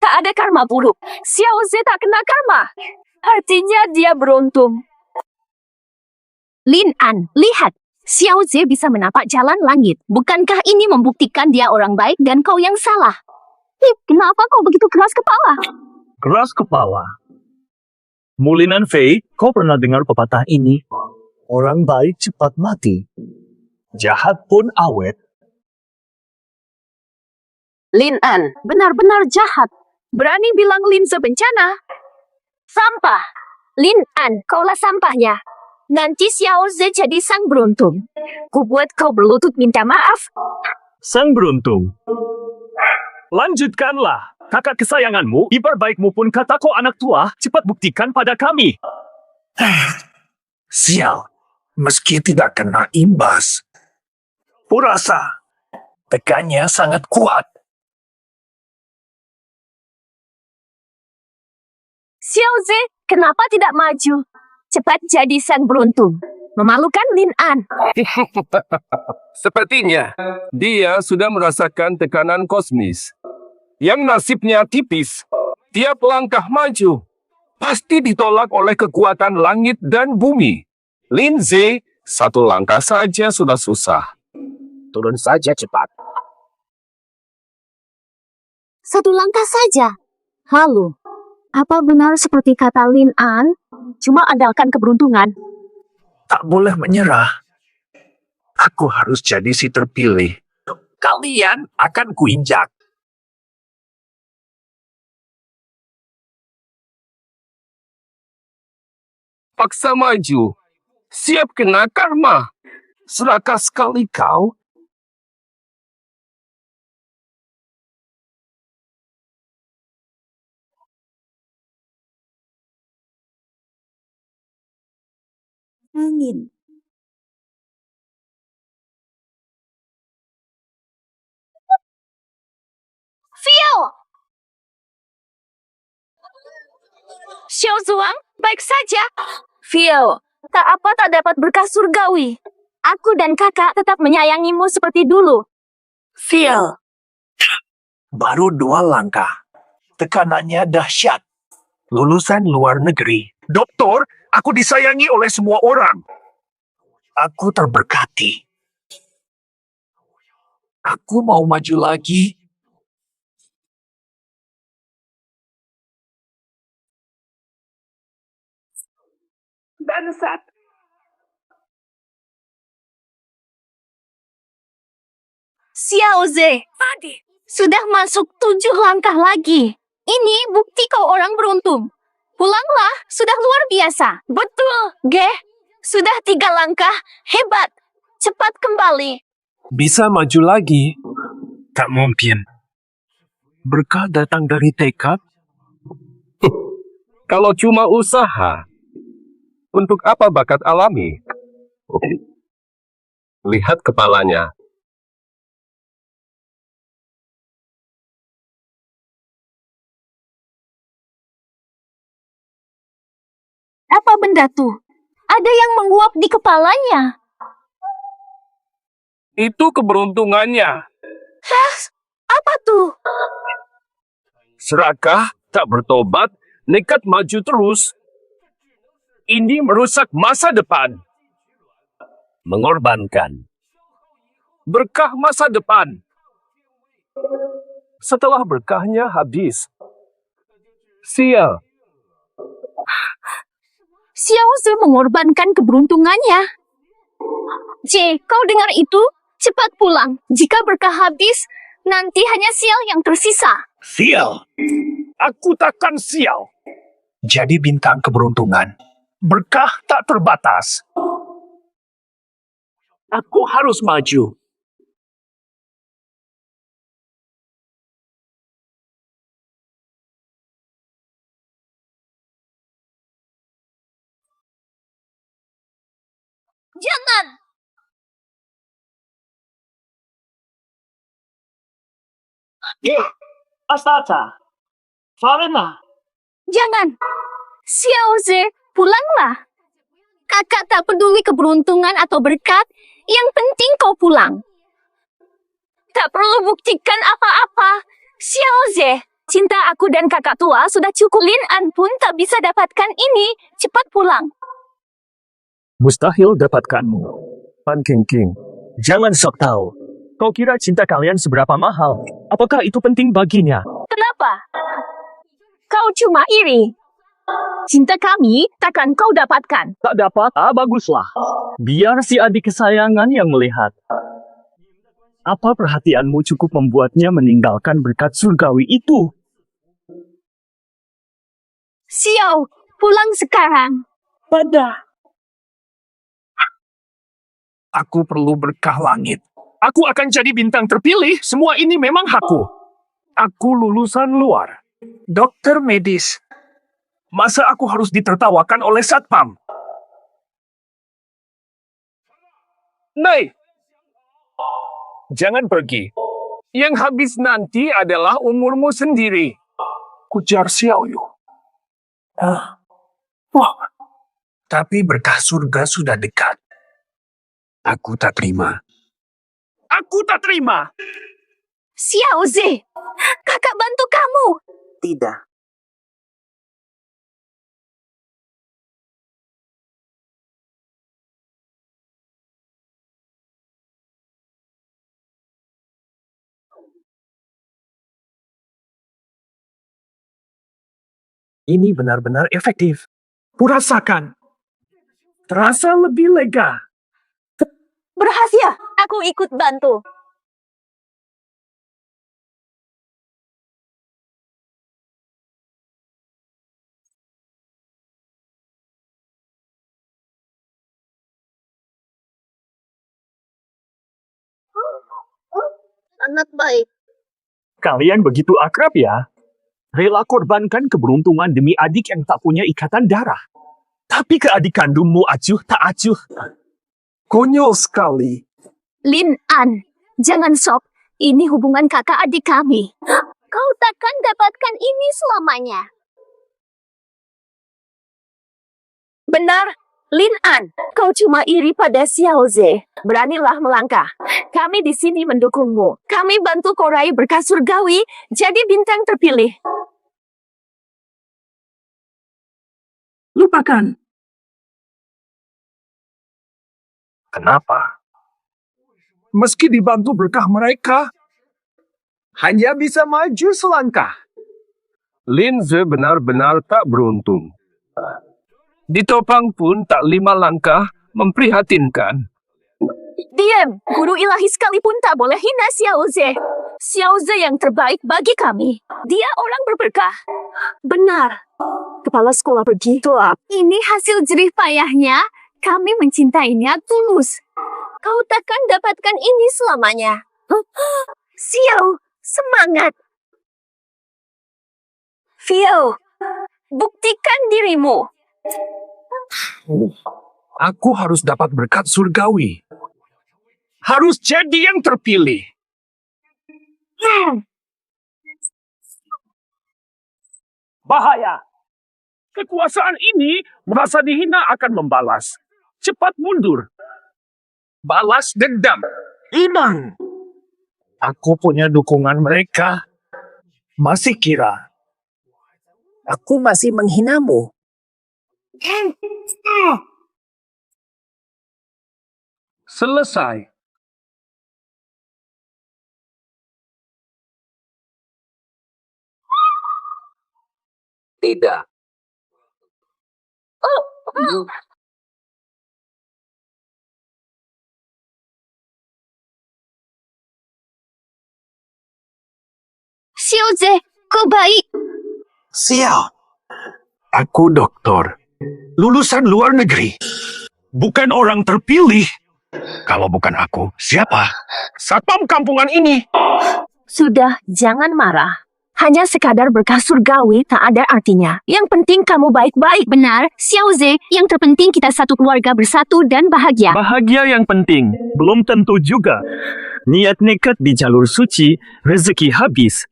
Tak ada karma buruk. Xiaoze tak kena karma. Artinya dia beruntung. Lin An, lihat. Xiaoze bisa menapak jalan langit. Bukankah ini membuktikan dia orang baik dan kau yang salah? Kenapa kau begitu keras kepala? Keras kepala. Mulinan Fei, kau pernah dengar pepatah ini? Orang baik cepat mati. Jahat pun awet. Lin An, benar-benar jahat. Berani bilang Lin sebencana. Sampah. Lin An, kaulah sampahnya. Nanti Xiao Ze jadi sang beruntung. Ku buat kau berlutut minta maaf. Sang beruntung. Lanjutkanlah. Kakak kesayanganmu, ibar baikmu pun kata kau anak tua, cepat buktikan pada kami. Sial, meski tidak kena imbas. Kurasa, tekannya sangat kuat. Xiao Ze, kenapa tidak maju? Cepat jadi sang beruntung. Memalukan Lin An. Sepertinya, dia sudah merasakan tekanan kosmis. Yang nasibnya tipis, tiap langkah maju, pasti ditolak oleh kekuatan langit dan bumi. Lin Ze, satu langkah saja sudah susah. Turun saja cepat. Satu langkah saja. Halo, apa benar seperti kata Lin An? Cuma andalkan keberuntungan. Tak boleh menyerah. Aku harus jadi si terpilih. Kalian akan kuinjak. Paksa maju, siap kena karma. Serakah sekali kau. Angin. Phil! Xiao Zuang, baik saja. Phil, tak apa tak dapat berkah surgawi. Aku dan kakak tetap menyayangimu seperti dulu. Phil. Baru 2 langkah. Tekanannya dahsyat. Lulusan luar negeri. Doktor, aku disayangi oleh semua orang. Aku terberkati. Aku mau maju lagi. Bangsat. Xiao Ze, sudah masuk 7 langkah lagi. Ini bukti kau orang beruntung. Pulanglah, sudah luar biasa. Betul, Ge. Sudah 3 langkah, hebat. Cepat kembali. Bisa maju lagi? Tak mungkin. Berkah datang dari tekad. Kalau cuma usaha, untuk apa bakat alami? Lihat kepalanya. Apa benda tuh? Ada yang menguap di kepalanya. Itu keberuntungannya. Hah? Apa tuh? Serakah, tak bertobat, nekat maju terus. Ini merusak masa depan. Mengorbankan. Berkah masa depan. Setelah berkahnya habis. Sial. Xiao Ze mengorbankan keberuntungannya. J, kau dengar itu? Cepat pulang. Jika berkah habis, nanti hanya sial yang tersisa. Sial. Aku takkan sial. Jadi bintang keberuntungan. Berkah tak terbatas. Aku harus maju. Jangan! Astata. Farena. Jangan! Xiao Ze, pulanglah. Kakak tak peduli keberuntungan atau berkat, yang penting kau pulang. Tak perlu buktikan apa-apa. Xiao Ze, cinta aku dan kakak tua sudah cukup. Lin An pun tak bisa dapatkan ini. Cepat pulang. Mustahil dapatkanmu. Pan King King. Jangan sok tahu. Kau kira cinta kalian seberapa mahal? Apakah itu penting baginya? Kenapa? Kau cuma iri. Cinta kami takkan kau dapatkan. Tak dapat? Baguslah. Biar si adik kesayangan yang melihat. Apa perhatianmu cukup membuatnya meninggalkan berkat surgawi itu? Xiao, pulang sekarang. Aku perlu berkah langit. Aku akan jadi bintang terpilih. Semua ini memang hakku. Aku lulusan luar. Dokter medis. Masa aku harus ditertawakan oleh satpam? Nei! Jangan pergi. Yang habis nanti adalah umurmu sendiri. Kujar Xiaoyu. Wah. Tapi berkah surga sudah dekat. Aku tak terima. Aku tak terima. Xiao Ze, kakak bantu kamu. Tidak. Ini benar-benar efektif. Kurasakan. Terasa lebih lega. Berhasil, aku ikut bantu. Sangat baik. Kalian begitu akrab ya? Rela korbankan keberuntungan demi adik yang tak punya ikatan darah. Tapi ke adik kandungmu acuh tak acuh. Konyol sekali. Lin An, jangan sok. Ini hubungan kakak adik kami. Kau takkan dapatkan ini selamanya. Benar, Lin An. Kau cuma iri pada Xiao Ze. Beranilah melangkah. Kami di sini mendukungmu. Kami bantu kau raih berkah surgawi, jadi bintang terpilih. Lupakan. Kenapa? Meski dibantu berkah mereka, hanya bisa maju selangkah. Linze benar-benar tak beruntung. Ditopang pun tak 5 langkah, memprihatinkan. Diam, guru ilahi sekalipun tak boleh hina Xiao Ze. Xiao Ze yang terbaik bagi kami. Dia orang berberkah. Benar. Kepala sekolah pergi. Ini hasil jerih payahnya. Kami mencintainya tulus. Kau takkan dapatkan ini selamanya. Xiao, semangat. Xiao, buktikan dirimu. Aku harus dapat berkat surgawi. Harus jadi yang terpilih. Bahaya. Kekuasaan ini merasa dihina akan membalas. Cepat mundur. Balas dendam. Iman. Aku punya dukungan mereka. Masih kira Aku masih menghinamu. selesai. Tidak. Xiao Ze, kau baik. Sial. Aku doktor. Lulusan luar negeri. Bukan orang terpilih. Kalau bukan aku, siapa? Satpam kampungan ini. Sudah, jangan marah. Hanya sekadar berkah surgawi tak ada artinya. Yang penting kamu baik-baik. Benar, Xiao Ze. Yang terpenting kita satu keluarga bersatu dan bahagia. Bahagia yang penting, belum tentu juga. Niat nekat di jalur suci, rezeki habis.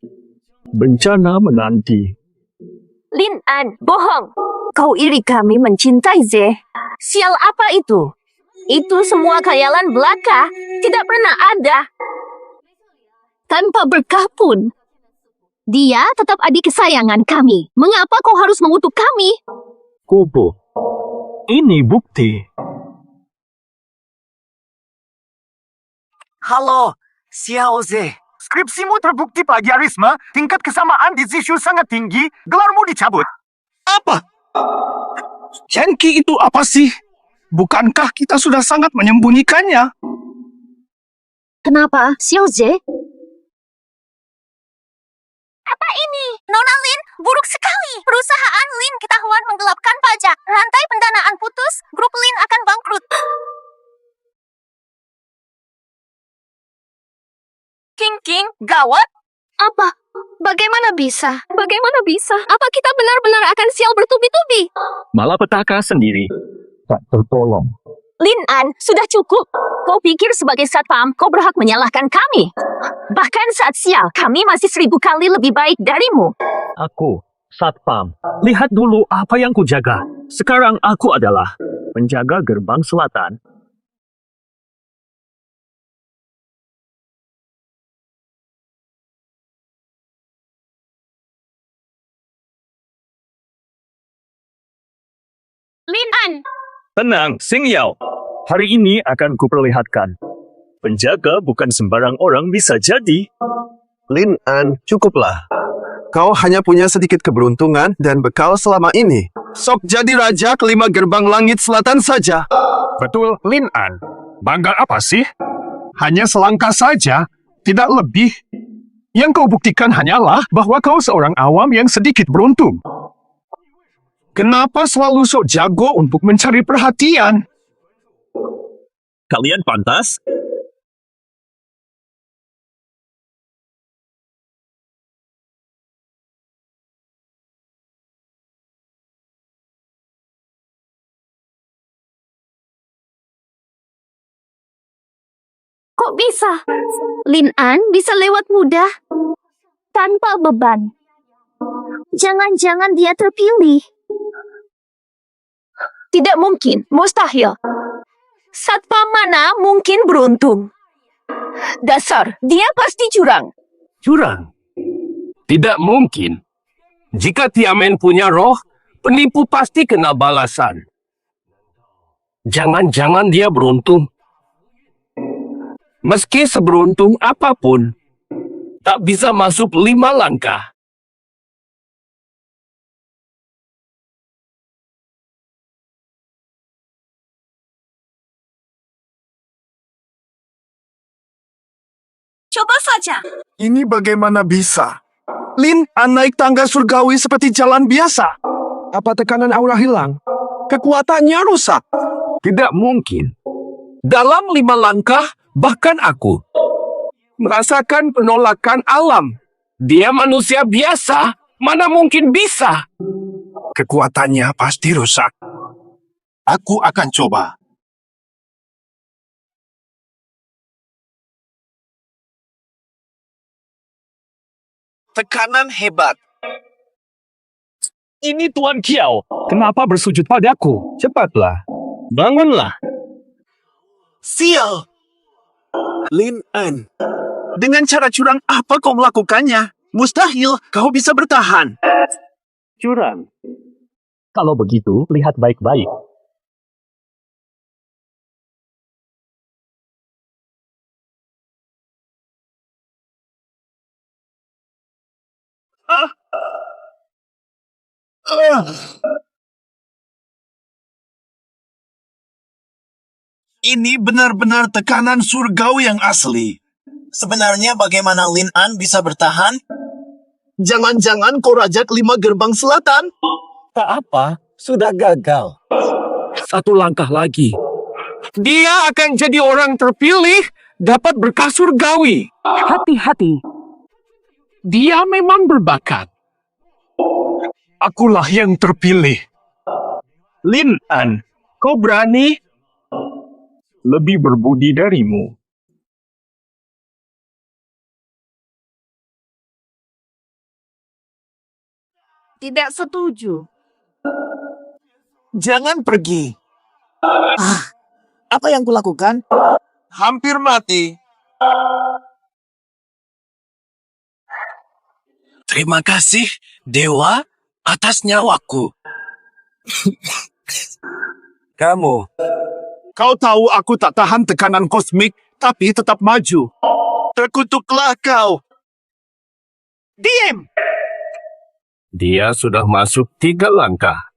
Bencana menanti. Lin An, bohong. Kau iri kami mencintai Ze. Sial apa itu? Itu semua khayalan belaka. Tidak pernah ada. Tanpa berkah pun. Dia tetap adik kesayangan kami. Mengapa kau harus mengutuk kami? Kobo. Ini bukti. Halo, Xiao Ze. Skripsimu terbukti plagiarisme, tingkat kesamaan di Zishu sangat tinggi, gelarmu dicabut. Apa? Genki itu apa sih? Bukankah kita sudah sangat menyembunyikannya? Kenapa, Xiaoze? Apa ini? Nona Lin, buruk sekali. Perusahaan Lin ketahuan menggelapkan pajak. Rantai pendanaan putus, grup Lin akan bangkrut. King, gawat. Apa? Bagaimana bisa? Bagaimana bisa? Apa kita benar-benar akan sial bertubi-tubi? Malapetaka sendiri tak tertolong. Lin An, sudah cukup. Kau pikir sebagai satpam, kau berhak menyalahkan kami. Bahkan saat sial, kami masih 1000 kali lebih baik darimu. Aku, satpam. Lihat dulu apa yang kujaga. Sekarang aku adalah penjaga gerbang selatan. Lin An! Tenang, Xing Yao. Hari ini akan kuperlihatkan. Penjaga bukan sembarang orang bisa jadi. Lin An, cukuplah. Kau hanya punya sedikit keberuntungan dan bekal selama ini. Sok jadi raja kelima gerbang langit selatan saja. Betul, Lin An. Bangga apa sih? Hanya selangkah saja, tidak lebih. Yang kau buktikan hanyalah bahwa kau seorang awam yang sedikit beruntung. Kenapa selalu sok jago untuk mencari perhatian? Kalian pantas? Kok bisa? Lin An bisa lewat mudah, tanpa beban. Jangan-jangan dia terpilih. Tidak mungkin, mustahil. Satpam mana mungkin beruntung? Dasar, dia pasti curang. Curang? Tidak mungkin. Jika Tiamen punya roh, penipu pasti kena balasan. Jangan-jangan dia beruntung. Meski seberuntung apapun, tak bisa masuk 5 langkah. Coba saja. Ini bagaimana bisa? Lin An naik tangga surgawi seperti jalan biasa. Apa tekanan aura hilang? Kekuatannya rusak. Tidak mungkin. Dalam 5 langkah, bahkan aku merasakan penolakan alam. Dia manusia biasa, mana mungkin bisa? Kekuatannya pasti rusak. Aku akan coba. Tekanan hebat. Ini Tuan Kiao. Kenapa bersujud padaku? Cepatlah. Bangunlah. Sial. Lin An, dengan cara curang apa kau melakukannya? Mustahil kau bisa bertahan. Curang. Kalau begitu, lihat baik-baik. Ini benar-benar tekanan surgawi yang asli. Sebenarnya bagaimana Lin An bisa bertahan? Jangan-jangan kau raja kelima gerbang selatan? Tak apa, sudah gagal. 1 langkah lagi. Dia akan jadi orang terpilih, dapat berkah surgawi. Hati-hati. Dia memang berbakat. Akulah yang terpilih. Lin An, kau berani? Lebih berbudi darimu. Tidak setuju. Jangan pergi. Apa yang kulakukan? Hampir mati. Terima kasih, Dewa, atas nyawaku. Kamu. Kau tahu aku tak tahan tekanan kosmik, tapi tetap maju. Terkutuklah kau. Diam! Dia sudah masuk 3 langkah.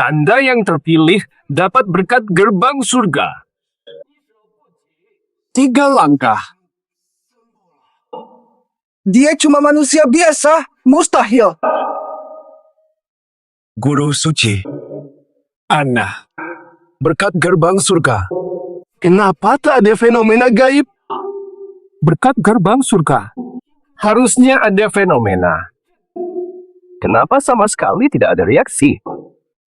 Tanda yang terpilih dapat berkat gerbang surga. 3 langkah. Dia cuma manusia biasa. Mustahil. Guru suci. Anna. Berkat gerbang surga. Kenapa tak ada fenomena gaib? Berkat gerbang surga. Harusnya ada fenomena. Kenapa sama sekali tidak ada reaksi?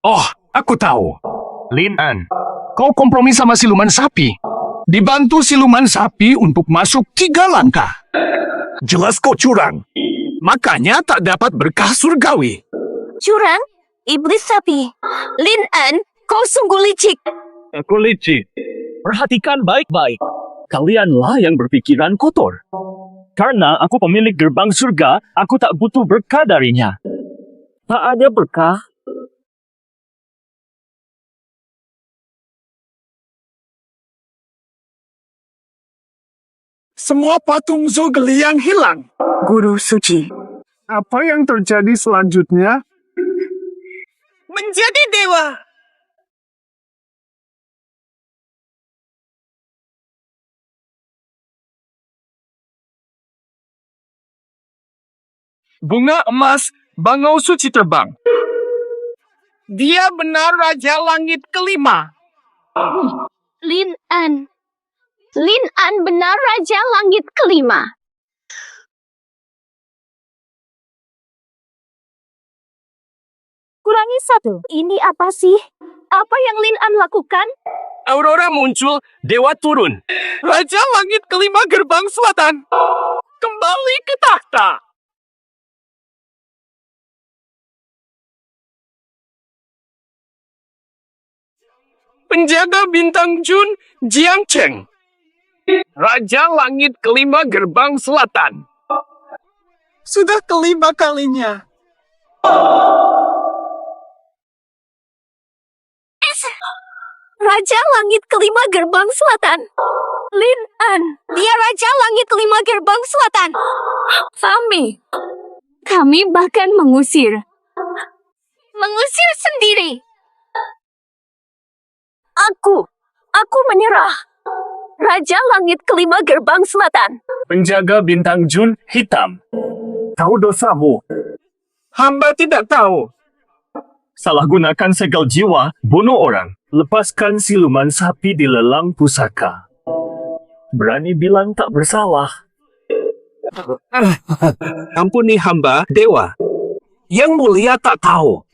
Oh, aku tahu. Lin An, kau kompromi sama siluman sapi. Dibantu siluman sapi untuk masuk 3 langkah. Jelas kau curang. Makanya tak dapat berkah surgawi. Curang? Iblis sapi. Lin An, kau sungguh licik. Aku licik. Perhatikan baik-baik. Kalianlah yang berpikiran kotor. Karena aku pemilik gerbang surga, aku tak butuh berkah darinya. Tak ada berkah. Semua patung Zogeliang hilang. Guru suci. Apa yang terjadi selanjutnya? Menjadi dewa. Bunga emas, bangau suci terbang. Dia benar Raja Langit kelima. Lin An. Lin An benar Raja Langit kelima. Kurangi 1. Ini apa sih? Apa yang Lin An lakukan? Aurora muncul, dewa turun. Raja Langit kelima gerbang selatan. Kembali ke takhta. Penjaga bintang Jun, Jiang Cheng. Raja Langit kelima gerbang selatan. Sudah kelima kalinya. Raja Langit kelima gerbang selatan. Lin An. Dia Raja Langit kelima gerbang selatan. Kami bahkan mengusir. Mengusir sendiri. Aku menyerah. Raja Langit kelima gerbang selatan. Penjaga bintang Jun, hitam. Tahu dosamu. Hamba tidak tahu. Salah gunakan segel jiwa, bunuh orang. Lepaskan siluman sapi di lelang pusaka. Berani bilang tak bersalah. Ampuni hamba, Dewa. Yang mulia tak tahu.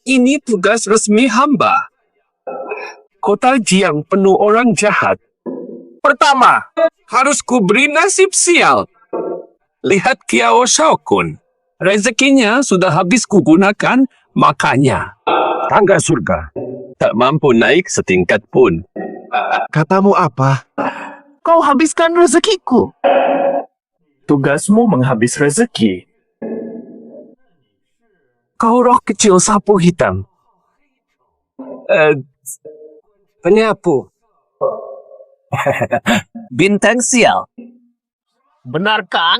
Ini tugas resmi hamba. Kota Jiang penuh orang jahat. Pertama, harus kuberi nasib sial. Lihat Kiao Shaokun. Rezekinya sudah habis kugunakan, makanya. Tangga surga. Tak mampu naik setingkat pun. Katamu apa? Kau habiskan rezekiku. Tugasmu menghabis rezeki. Kau roh kecil sapu hitam. Penyapu. Bintang sial. Benar kan?